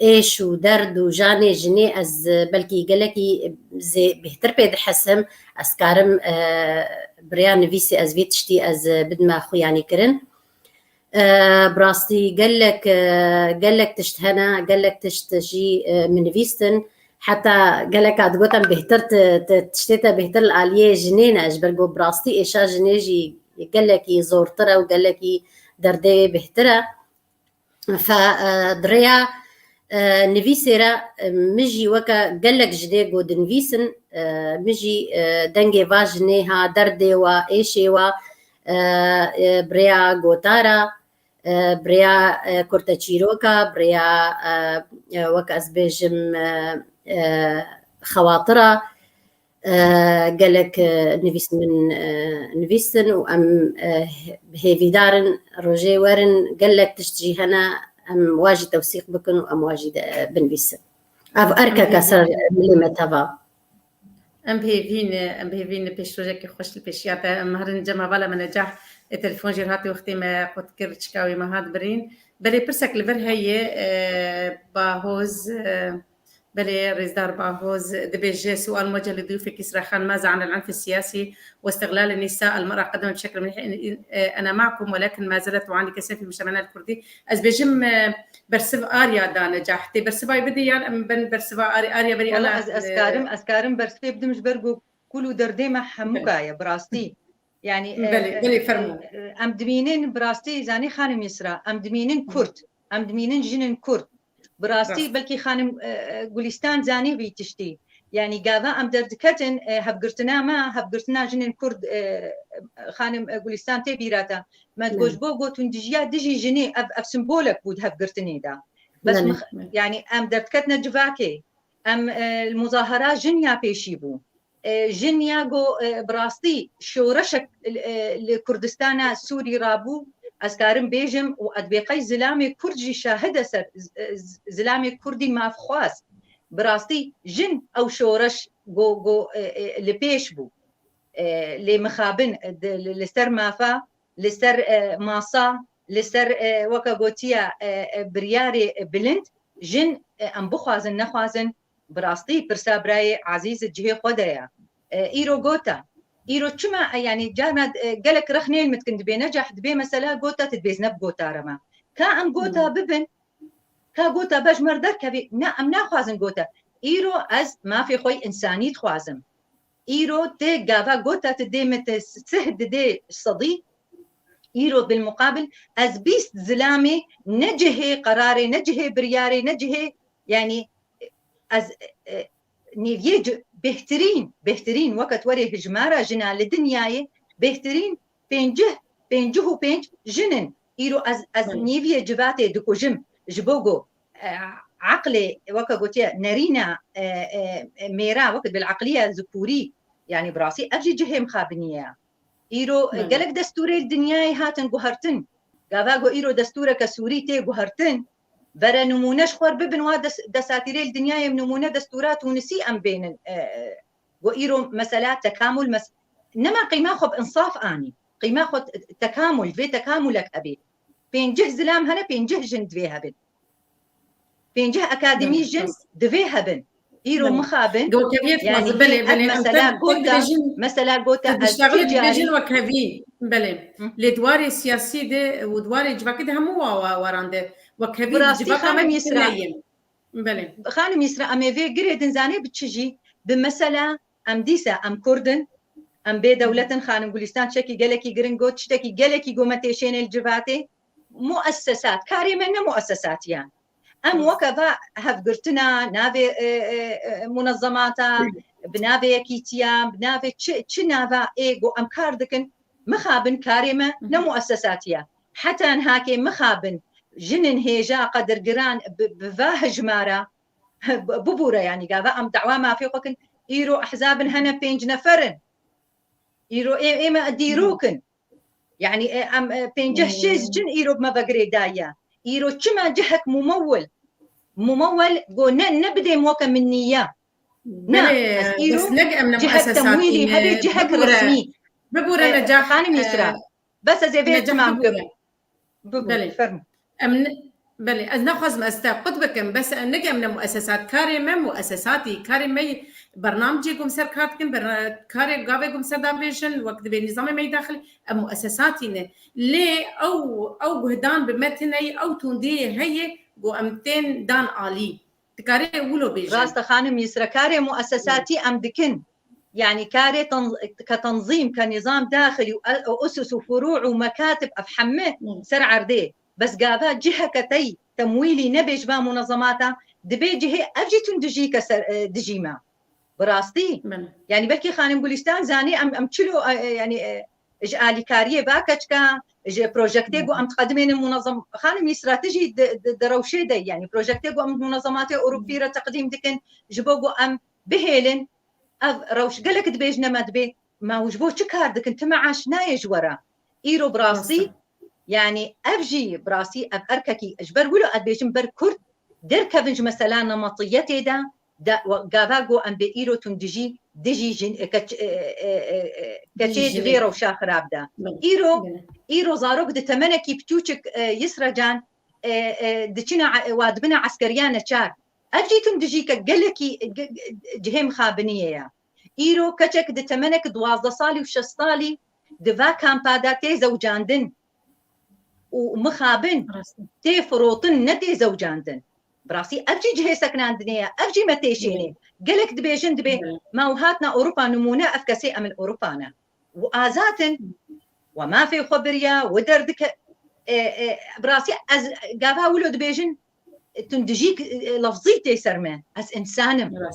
ايش ودرد وجاني جني از بلكي قالكي زي بهتر بيد حسم اسكارم بريان نفيسي از فيتشتي از بدما خو يعني كرن براستي قال لك تشتهنا قال لك تشتجي من فيستن حتى قال لك عدقوتن بهتر تشتيتا بهتر الاليه جنينه اجبرقو براستي ايشا جنيجي قال لك زورتره وقال لك دردي بهتره فدريا نفيسيرا مجي وكا قال لك جدي قود نفيسن مجي دنجي فاجنيها دردي وايشي و بريا غوتارا بريا كورتاتشيروكا بريا وكا اسبيجم خواطرة قال لك نفيس من نفيسن وام هيفي دارن روجي ورن قال لك تشتجي هنا ام واجي توثيق بكن وام واجي بنفيسن اركا كسر مليمتها ام بهيفين بيشوجك خوش البيشياتا مهرن جمع بالا من نجاح التلفون جيرهاتي وقتي ما قد كرتشكاوي ما هاد برين بلي برسك لفر هي باهوز بلي رزدار باهوز دبيجي سؤال موجه لضيوفك إسراء خان ماذا عن العنف السياسي واستغلال النساء المرأة قدمت بشكل مليح أنا معكم ولكن ما زالت تعاني كثير في مجتمعنا الكردي أزبيجم برسف آريا دا نجاحتي برسفاي بدي يعني أم بن برسفا آريا بري أنا أسكارم برسفي بدي مش برجو كله دردي مع حموكايا براستي يعني بلي فرمو أم دمينين براستي زاني خانم يسرا أم دمينين كرد أم دمينين جنن كرد براستي بلكي خانم قولستان زاني بيتشتي يعني قاذا أم دردكتن هبقرتنا جنن كرد خانم قولستان تبيراتا ما تقولش بوغو تندجيا دجي جني أف سمبولك بود هبقرتني دا بس يعني أم دردكتنا جفاكي أم المظاهرات جنيا بيشيبو جنيا جو براستي شورشك لكردستان سوري رابو أسكارم بيجم وأدبيقي زلامي كردجي شاهدة سر زلامي كردي ما فخواس براستي جن أو شورش جو لبيش بو لمخابن لسر مافا لسر ماسا لسر وكا قوتيا برياري بلند جن أم بخوازن نخوازن براستي برسا براي عزيز الجهي خودايا إيرو قوتا إيرو كما يعني جانا قالك رخنين متكن دبي نجح دبي مثلا قوتا تدبيز نب قوتا رما كا أم قوتا ببن كا قوتا باش مردر كبي أم ناخوازن قوتا إيرو أز ما في خوي إنساني تخوازم إيرو تي قافا قوتا تدي متسهد دي صديق إيرو بالمقابل أز بيست زلامي نجهي قراري نجهي برياري نجهي يعني از نيفيج بهترين وقت وري هجمارة جنا لدنياي بهترين بينجه جنن إيرو از نيفيج جباتي دكو جم جبوغو عقلي وقت قوتيا نرينا ميرا وقت بالعقلية الذكوري يعني براسي أجي جهة مخابنية إيرو قالك دستوري الدنياي هاتن قهرتن قافاقو إيرو دستورك سوري تي قهرتن برا نمونش خور ببن ودساتيري الدنيا نمونه دستورات ونسي أم بين وإيرو مسألة تكامل نما قيمة خب إنصاف آني قيمة خب تكامل في تكاملك أبي بين جه زلام هنا بين جه جن دويها بن بين جه أكاديمي جنس دويها بن إيرو مخابن يعني مسألة قوتا تشتغل بجن وكهفي بلي لدواري السياسي ده ودواري جواكي ده همو ورانده وكهفي خانم يسرا أمي في قريدن زاني بتشجي بمسألة أم ديسا أم كردن أم بي دولة خانم قولستان شكي قالكي قرنقو تشتكي قالكي قومتيشين الجباتي مؤسسات كاري من مؤسسات يعني أم وكذا هفقرتنا نافي منظماتا بنافي كيتيا بنافي تش نافا إيجو أم كاردكن مخابن كاريمة نمؤسساتيا حتى هاكي مخابن جنن هيجا قدر قران بفاهج مارا ببورة يعني قاذا أم دعوة ما في قكن إيرو أحزاب هنا بينج نفرن إيرو إيما أديروكن يعني أم بينجه شيز جن إيرو بما بقري دايا إيرو كما جهك ممول جو نبدأ موكا من نية بس نجأ من جهة مؤسسات تمويلي هذه جهة رسمي ببورة نجاح خانم يسرى بس زي بيت تمام بلي فرم بلي از ناخذ مستا قطبكم بس نجا من مؤسسات كاري من مؤسساتي كاري مي برنامجي قوم سر كاتكن كاري قابي قوم سر دامبيشن وقت بنظام مي داخل مؤسساتي لي او جهدان بمتني او توندي هي جو امتين دان عالي تكاري ولو بيجي راست خانم يسرى كاري مؤسساتي ام دكن يعني كاري كتنظيم كنظام داخلي واسس وفروع ومكاتب افحمه سر عرديه بس قابا جهه كتي تمويلي نبيج با منظماتها دبي جهه اجي تندجي كسر دجيما براستي يعني بلكي خانم بوليستان زاني ام تشلو يعني اجالي كاريه باكتشكا اجي بروجكتيغو ام تقدمين منظم خانم استراتيجي دروشي دي يعني بروجكتيغو ام منظمات اوروبيه تقديم دكن جبوغو ام بهيلن روش قالك دبيج نما دبي ما وجبو شكار دكن تمعاش نايج ورا ايرو براسي يعني افجي براسي ارككي اجبر ولو ادبيجن بر كرد دركبنج مثلا نمطيتي دا قاباقو ام بايرو تندجي دجي كتشي غيرو شاخراب دا ايرو زاروك د تمنكي بتوچك يسرى جان دچنا وادبنا عسكريانه شار افجي تندجي كقلكي جهم خابنيه ايرو كتشك د تمنك 12 صالي وش صالي دفا كامباداتي زوجاندن ومخابن تي فروطن نتي زوجاندن براسي افجي جهي سكنان دنيا افجي متيشيني قالك دبيجن دبي ما وهاتنا اوروبا نمونه افكسي من اوروبانا وازاتن وما في خبريا ودردك براسي از قابا ولو دبيجن تندجيك لفظيتي سرمان از انسانم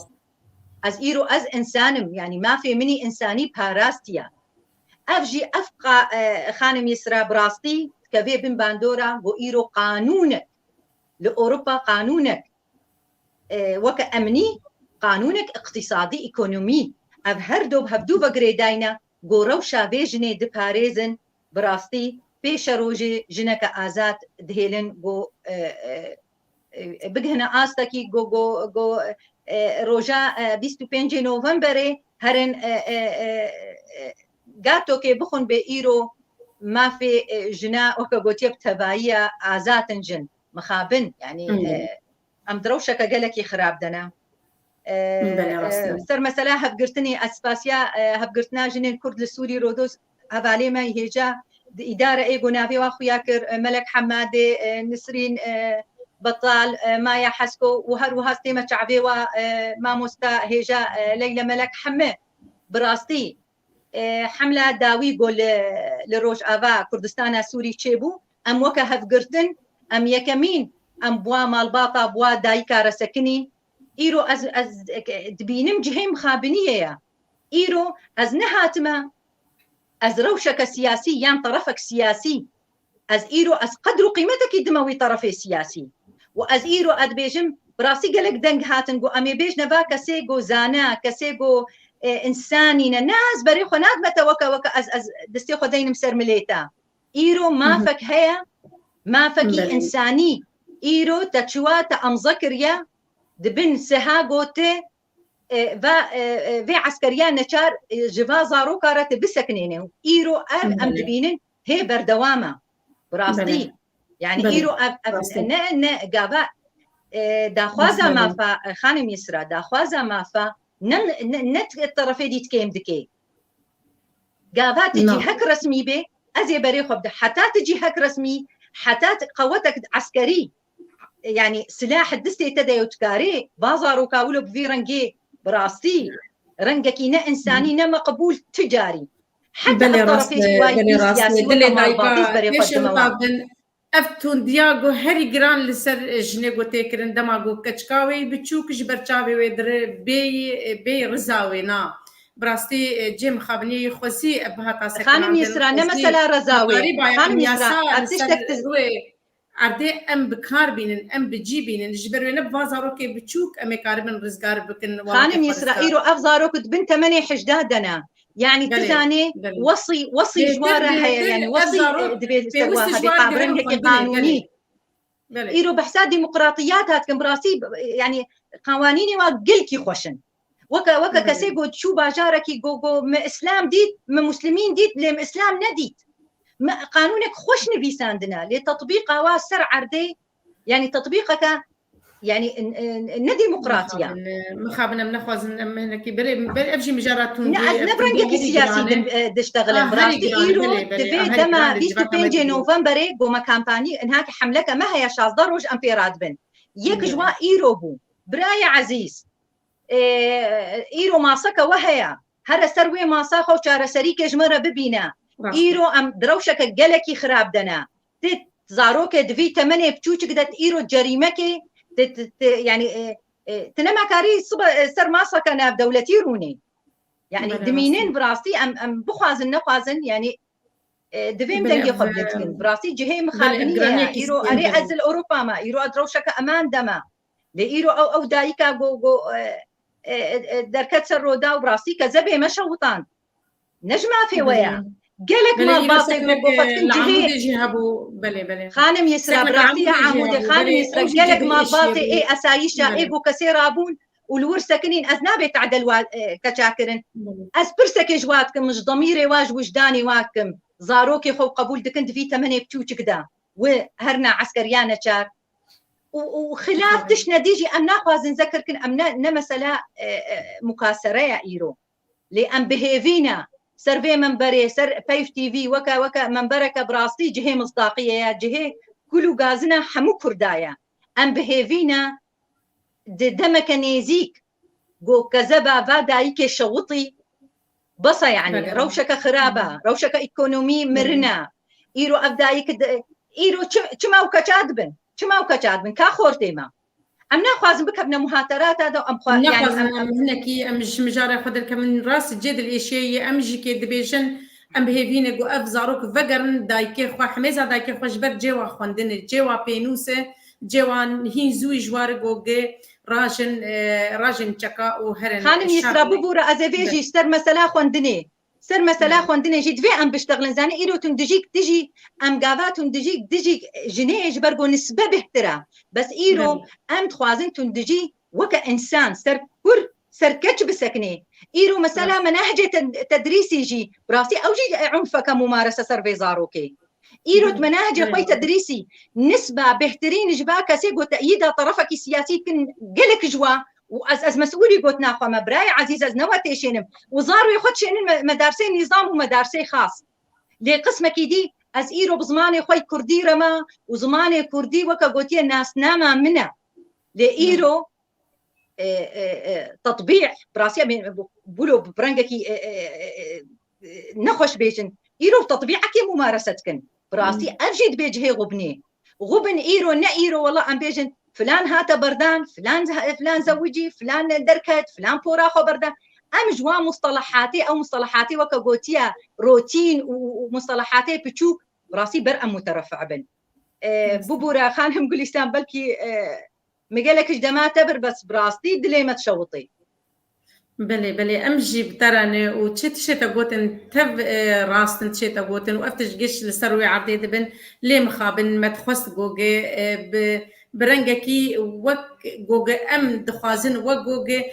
از ايرو از انسانم يعني ما في مني انساني باراستيا افجي افقا خانم يسرى براستي كبي بن باندورا وإيرو قانونك لأوروبا قانونك وكأمني قانونك اقتصادي ايكونومي هردو بهبدو بقريداينا قورو شابيجني دي باريزن براستي بيش روجي جنك آزات دهيلن قو بقهنا آستاكي قو روجا 25 نوفمبر هرن قاتو كي بخون بإيرو ما في جنا وكبوتيب تبايا عزات جن مخابن يعني ام دروشك قالك خراب دنا سر مثلا هبقرتني اسباسيا هبقرتنا جنين كرد السوري رودوس هبالي ما يهجا اداره ايغو نافي واخو ياكر ملك حمادي نسرين بطال مايا حسكو وهر وهاستي ما شعبي وما مستا هجا ليلى ملك حمه براستي حملة داوي قول لروج آفا كردستان سوري تشيبو أم وكا هفقرتن أم يكمين أم بوا مالباطا بوا دايكا رسكنين إيرو از دبينم جهيم خابنية إيرو از نهاتما از روشك سياسي يان طرفك سياسي از إيرو از قدر قيمتك دموي طرفي سياسي وأز إيرو أدبيجم براسي قلق دنگ هاتنقو أمي بيج نبا كسيقو زانا كسيقو إنساني ناس بريخو ناد متى وكا از دستي خدين مسر مليتا إيرو ما فك هيا ما فكي إنساني إيرو تشواتا أمذكريا دبن سهاغوتي في عسكريان نشار جفازا روكارت بسكنينه إيرو أم دبينن هي بردوامة براسي يعني إيرو ن قابا داخوازا مافا خانم يسرى داخوازا مافا نت الطرفين دي تكيم دكي قابا تجي هك رسمي بي أزي بريخو بده حتى تجي هك رسمي حتى قوتك عسكري يعني سلاح الدستي تدا يتكاري بازارو كاولو بفي رنجي براسي رنجكي نا إنساني نا مقبول تجاري حتى الطرفين سياسي ولا مالباطيس بريخو افتون دياغو هري جران لسر جنيغو تيكرن دماغو كچكاوي بچوك جبرچاوي ودر بي رزاوي نا براستي جيم خابني خوسي ابهاتا سكن خانم يسرى نمسلا رزاوي خانم يسرى عردي ام بكار بينن ام بجي بينن جبروا نبازارو كي بچوك ام كاربن رزقار بكن خانم يسرى ايرو افزارو كنت بنت 8 حجدادنا يعني تزاني وصي جوارها يعني وصي دبي سواها بقابرن هيك قانوني إيرو بحسا ديمقراطيات هاتكم براسي يعني قوانيني وقلكي خوشن وكا كسي قد شو باجاركي جو ما إسلام ديت ما مسلمين ديت لم إسلام نديت ما قانونك خوش نبيساندنا لتطبيق واسر عردي يعني تطبيقك يعني نديمقراطية مخابنا منخوز منك بري أبجي مجاراتون نبرنجك السياسي دشتغل براسي إيرو دبي دما 25 نوفمبر قوما كامباني إنهاك حملك ما هي شاز ضروج أمبيرات بن يك جوا إيرو بو براي عزيز إيرو ماسكا وهيا هذا سروي ماساخو شار سريك جمرة ببينا إيرو أم دروشك جلكي خراب دنا تزاروك دفي 8 بتوچك دت إيرو جريمك يعني تنما كاري سر ماسكا ناب دولتي روني يعني دمينين براسي أم بخوازن نخوازن يعني دفيم دنجي قبلتكن براسي جهي مخابنية إيرو أري أزل أوروبا ما إيرو أدروشك أمان دما لإيرو أو دايكا جو دركت سرودا وبراسي كذبه مشوطان نجمع في ويا قالك ما باطي وقفتن جهي خانم يسرى براسي عمودي خانم يسرى قالك ما باطي اي اسايشا اي بو كسيرابون والور ساكنين اذنابي تعدل كشاكرن اسبرسك جواتكم مش ضميري واج وجداني واكم زاروكي خو قبول دكنت في 8 بتوچك دا وهرنا عسكريانه شاك وخلاف تش نتيجي أم ناخذ نذكر كن أم نمسلا مكاسرة يا إيرو لأن بهيفينا سرفي منبري سر 5 تي في وكا منبرك براسي جهة مصداقية يا جهة كلو غازنا حمو كردايا أم بهيفينا دمك نيزيك جو كذبا فادايك شوطي بصا يعني روشك خرابة روشك إيكونومي مرنا إيرو أبدايك إيرو كما وكاتبن شما وكاتبن كاخورتيما ام ناخذ بكبنا مهاترات هذا ام خو يعني هناكي ام مجاره خدر كمن راس جد الاشي ام جي دبيجن ام بهيفين جو افزاروك فغرن دايكي خو حميزه دايكي خو جبر جوا خوندن جوا بينوسه جوان هين زوي جوار جوجي راجن چكا وهرن خانم يسرا ببورا ازفيجي ستر مثلا خوندني سر مثلا خوندني جيت في ام بشتغلن زاني ايرو تندجيك تجي ام غافات تندجيك دجي جنيه برغو نسبه باحترام بس ايرو ام تخوازن تندجي وكانسان سر كر سر كتش بسكني ايرو مثلا مناهج تدريسي جي براسي او جي عنف كممارسه سر بيزاروكي ايرو مناهج خوي تدريسي نسبه باحترين جباك سيغو تأييد طرفك السياسي كن قلك جوا وأز مسؤولي قلت ناخذ مبراي عزيز أز نواتيشينم وزاروا ياخذ مدارسين نظام ومدارسي خاص لقسمك دي أز إيرو بزماني خوي كردي رما وزماني كردي وكا قوتي الناس ناما منا لإيرو تطبيع براسي بولو برنجكي نخش بيجن إيرو تطبيعك ممارستكن براسي أجد بيجهي غبن إيرو نا إيرو والله أم بيجن فلان هاتا بردان فلان زوجي فلان دركت فلان بوراخو بردان ام جوا مصطلحاتي او مصطلحاتي وكغوتيا روتين ومصطلحاتي بتشوك راسي برأم مترفع بن ببورا خانهم قليستان بلكي مقالك جدما تبر بس براستي دلي ما تشوطي بلي امجي بتراني وتشتا قوتن تب راستن تشتا قوتن وافتش قش لسروي عرضي دبن لي مخابن ما تخص جوجي برنجكي وك جوجي ام دخازن وك جوجي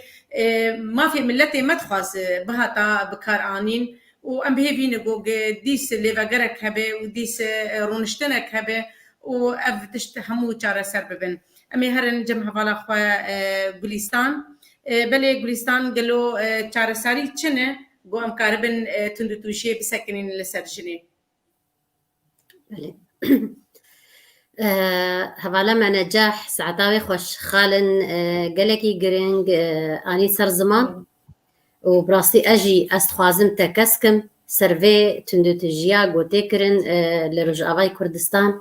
ما في ملتي ما تخاز بهاتا بكارانين وام بهيفين جوجي ديس اللي فقرك هبه وديس رونشتنك هبه وافتش همو چاره سر ببن امي هرن جمع فالا خوا گلستان بله گلستان گلو چاره ساری چنه گو ام کاربن تندو توشی بسکنین لسرجنی بله هوالا ما نجاح سعداوي خوش خالن قالكي جرينج اني سر زمان وبراسي اجي استخوازم تكسكم سيرفي تندو تجيا غوتيكرن لرجعاوي كردستان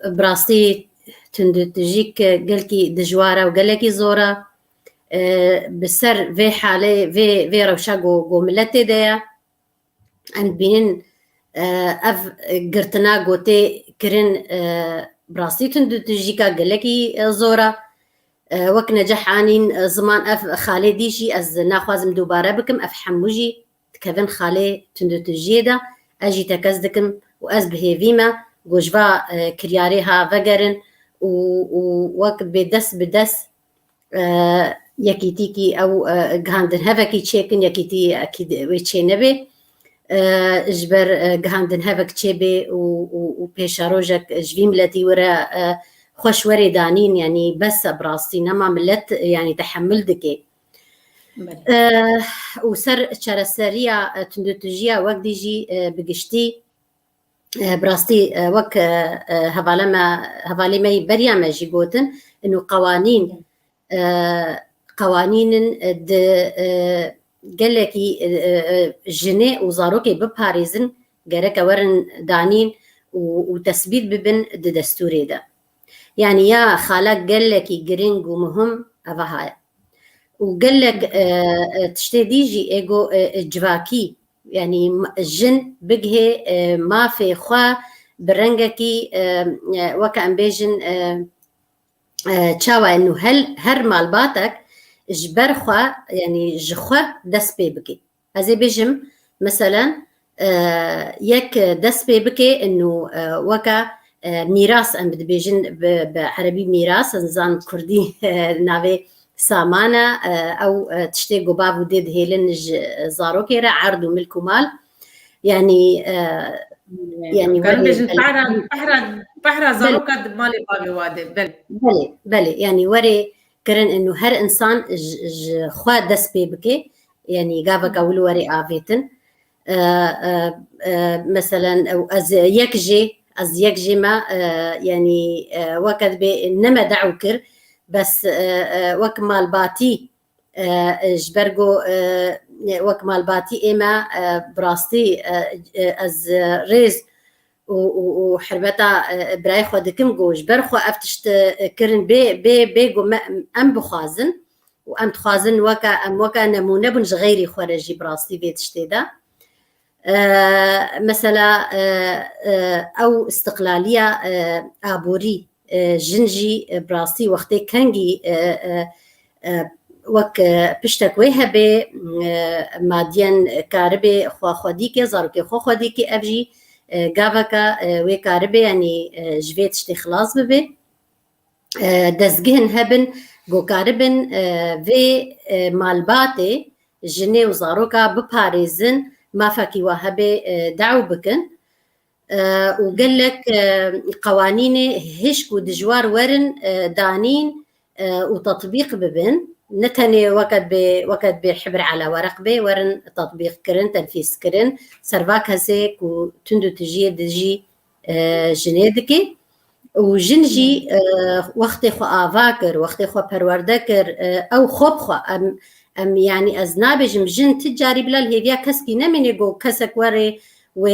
براسي تندو تجيك قالكي دجوارة وقالكي زورة بسر في حالي في روشا جو ملتي ديا عند بين اف قرتنا قوتي كرن براسي تندو تجيكا قالكي زورة وك نجحانين زمان اف خالي ديشي از ناخوازم دوباره بكم اف حموجي تكفن خالي تندو تجيدا اجي تكزدكم واز بهيفيما گوژوا کریاری ها وگرن و وقت بدس بدس یکیتی کی او گهاندن هفکی چیکن یکیتی اکید ویچه نبی جبر گهاندن هفک چه بی و پیش روزک جوی ملتی ورا خوش وری دانین یعنی بس براستی نما ملت یعنی تحمل دکی و سر چرسریا تندوتجیا وقت دیجی بگشتی براستی وقت هوالما بريا جي قوتن انه قوانين د قال لك جني وزاروكي بباريزن قالك ورن دانين وتثبيت ببن دستوري ده يعني يا خالق قال لك جرينج ومهم افهاي وقال لك تشتي ديجي ايجو جواكي يعني الجن بقه ما في خوا برنجكي وكأن بيجن تشاوى انه هر مالباتك جبر خوا يعني جخوا دس بيبكي هذا بيجم مثلا يك دس بيبكي انه وكا ميراث ام بيجن بعربي ميراث نظام كردي نافي سامانة أو تشتي قباب وديد هيلن زاروكيرا عرض وملك ومال يعني يعني كان بيجن بحرة زاروكا مالي بابي وادي بلي يعني وري كرن إنه هر إنسان خوا دس بيبكي يعني قافك أول وري آفيتن مثلا أو از يكجي ما يعني وقت نما دعوكر بس وكمال باتي جبرجو وكمال باتي إما براستي از ريز وحربتا براي خو دكم جو جبر خو افتشت كرن بي جو ام بخازن وام تخازن وكا نمونه بنج غيري خرجي براستي بيتشتي دا مثلا او استقلاليه ابوري جنجي براسي وقتي كانجي وك بشتك وهبه ماديان كاربي خوديكي زاركي خوديكي افجي غافكا وي كاربي يعني جفيت شتي خلاص ببي دزجهن هبن جو كاربن في مالباتي جني وزاروكا بباريزن ما فاكي وهبه دعو بكن وقال لك قوانين هشكو دجوار ورن دانين وتطبيق ببن نتني وقت بحبر على ورق بي ورن تطبيق كرن تنفيذ كرن سرفاك هزيك وتندو تجي دجي جنيدكي وجنجي وقت خو آفاكر وقت خو پروردكر او خوب خو ام يعني ازنابج جن تجاري بلا الهيفيا كسكي نميني جو كسك وري و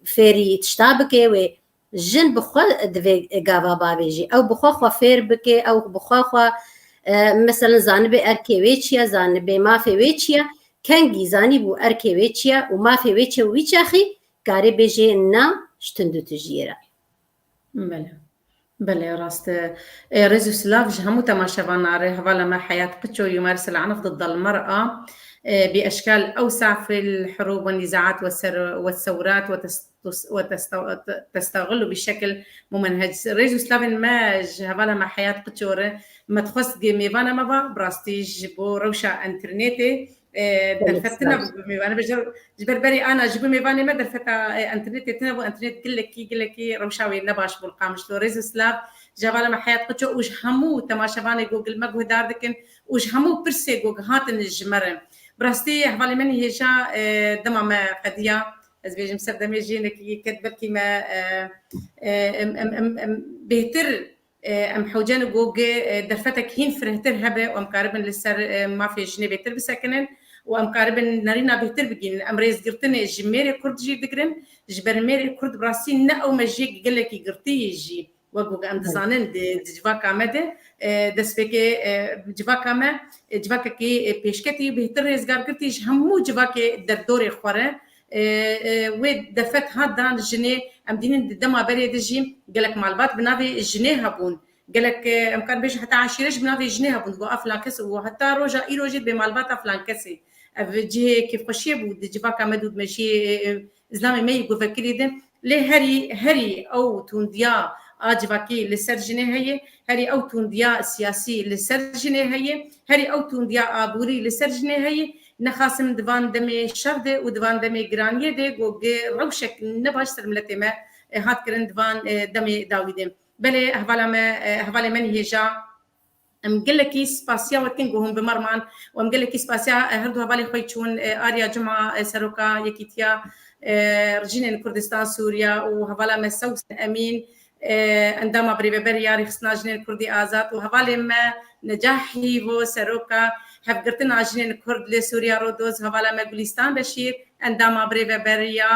فيري تشتابكي و جن بخوا دفي غافا بابيجي او بخوا خوا فير بكي او بخوا خوا مثلا زانبي اركيويتشيا زانبي ما في ويتشيا كانجي زاني بو اركيويتشيا وما في ويتشيا ويتشاخي كاري بيجي نا شتندو تجيرا بله راست ريزو سلاف جهمو تماشفان ناري هوالا ما حياة قتشو يمارس العنف ضد المرأة بأشكال أوسع في الحروب والنزاعات والثورات وتستغل بشكل ممنهج. ريزو سلافن ما هوالا ما حياة قتشو ما تخص ميفانا ما براستيج بو روشة انترنتي درفتنا انا جبر بري انا جيب ميفاني ما درفتا انترنت تنبو انترنت كلكي روشاوي نباش بالقامش لو ريز سلاف جبال ما حياه قتو وش همو تماشفاني جوجل ماغو داردكن وش همو برسي جوج هاتن الجمر براستي حوالي مني هيجا دما ما قديا از بيجم سردمي جينكي كتبر كيما بهتر ام حوجان جوجي درفتك هين فرهتر هبه وام قاربن لسر ما في جني بهتر بسكنن وام قاربن نارينا بهتر بجين ام ريز قرتني جميري كرد جي دقرن جبرميري كرد براسي نا او مجي قالك قرتي يجي وجوج ام دزانن دجواكا مده دسبكي جواكا ما جواكا كي بيشكتي بهتر ريز قار قرتي همو جواكي دردوري خوره ودفت هادان الجنيه ام دينين دما بري دجي قالك مالبات بنافي الجنيه هبون قالك امكان بيش حتى عشيرش بنافي جنيه هبون وقف لانكس وحتى روجا ايروجي بمالبات افلانكسي افجي كيف خشيه بود جبا كمدود ماشي اسلامي مي يقول فكري دن لهري هري أو تونديا آجباكي لسرجنة هي هري أو تونديا سياسي لسرجنة هي هري أو تونديا آبوري لسرجنة هي نخاسم دفان دمي شرده ودفان دمي جرانيه دي وجي روشك نباش سرملتي ما هات كرن دفان دمي داويدم بلي هفالي من هيجا مقلكي سباسيا وتكنجوهم بمرمان ومقلكي سباسيا هردو هفالي خويتشون آريا جمعة سروكا يكيتيا رجين كردستان سوريا وهفالا مسوس أمين عندما بريبريا رخصنا جنين كردي آزاد وهفالي ما نجاحي و سروكا هفقرتنا جنين كرد لسوريا رودوز هفالا ما بليستان بشير عندما بريبريا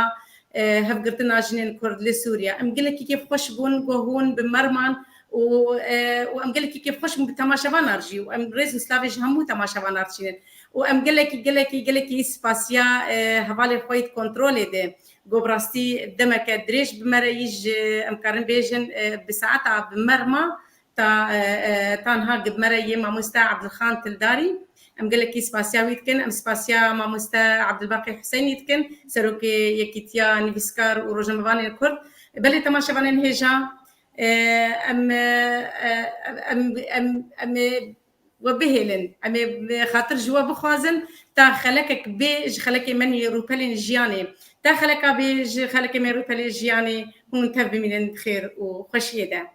هفقرتنا جنين كرد لسوريا مقلكي كيف خوش بون قوهون بمرمان وام قال لك كيف خوش بتماشا نرجي وام ريز سلافيش همو تماشا نرجين وام قال لك سباسيا هفالي خويت كنترول دي غوبراستي دمك دريش بمرايج ام كارن بيجن بساعتها بمرما تانها بمرايي ما مستا عبد الخان تلداري ام قال لك سباسيا ويتكن ام سباسيا ما مستا عبد الباقي حسين يتكن سروكي يكيتيا نيفسكار وروجمباني الكرد بلي تماشا نهجا وبهلن خاطر جوا بخوازن تا خلكك بيج خلك من يروبالين جياني تا خلك بيج خلك من يروبالين جياني هون تبي من خير وخشيه ده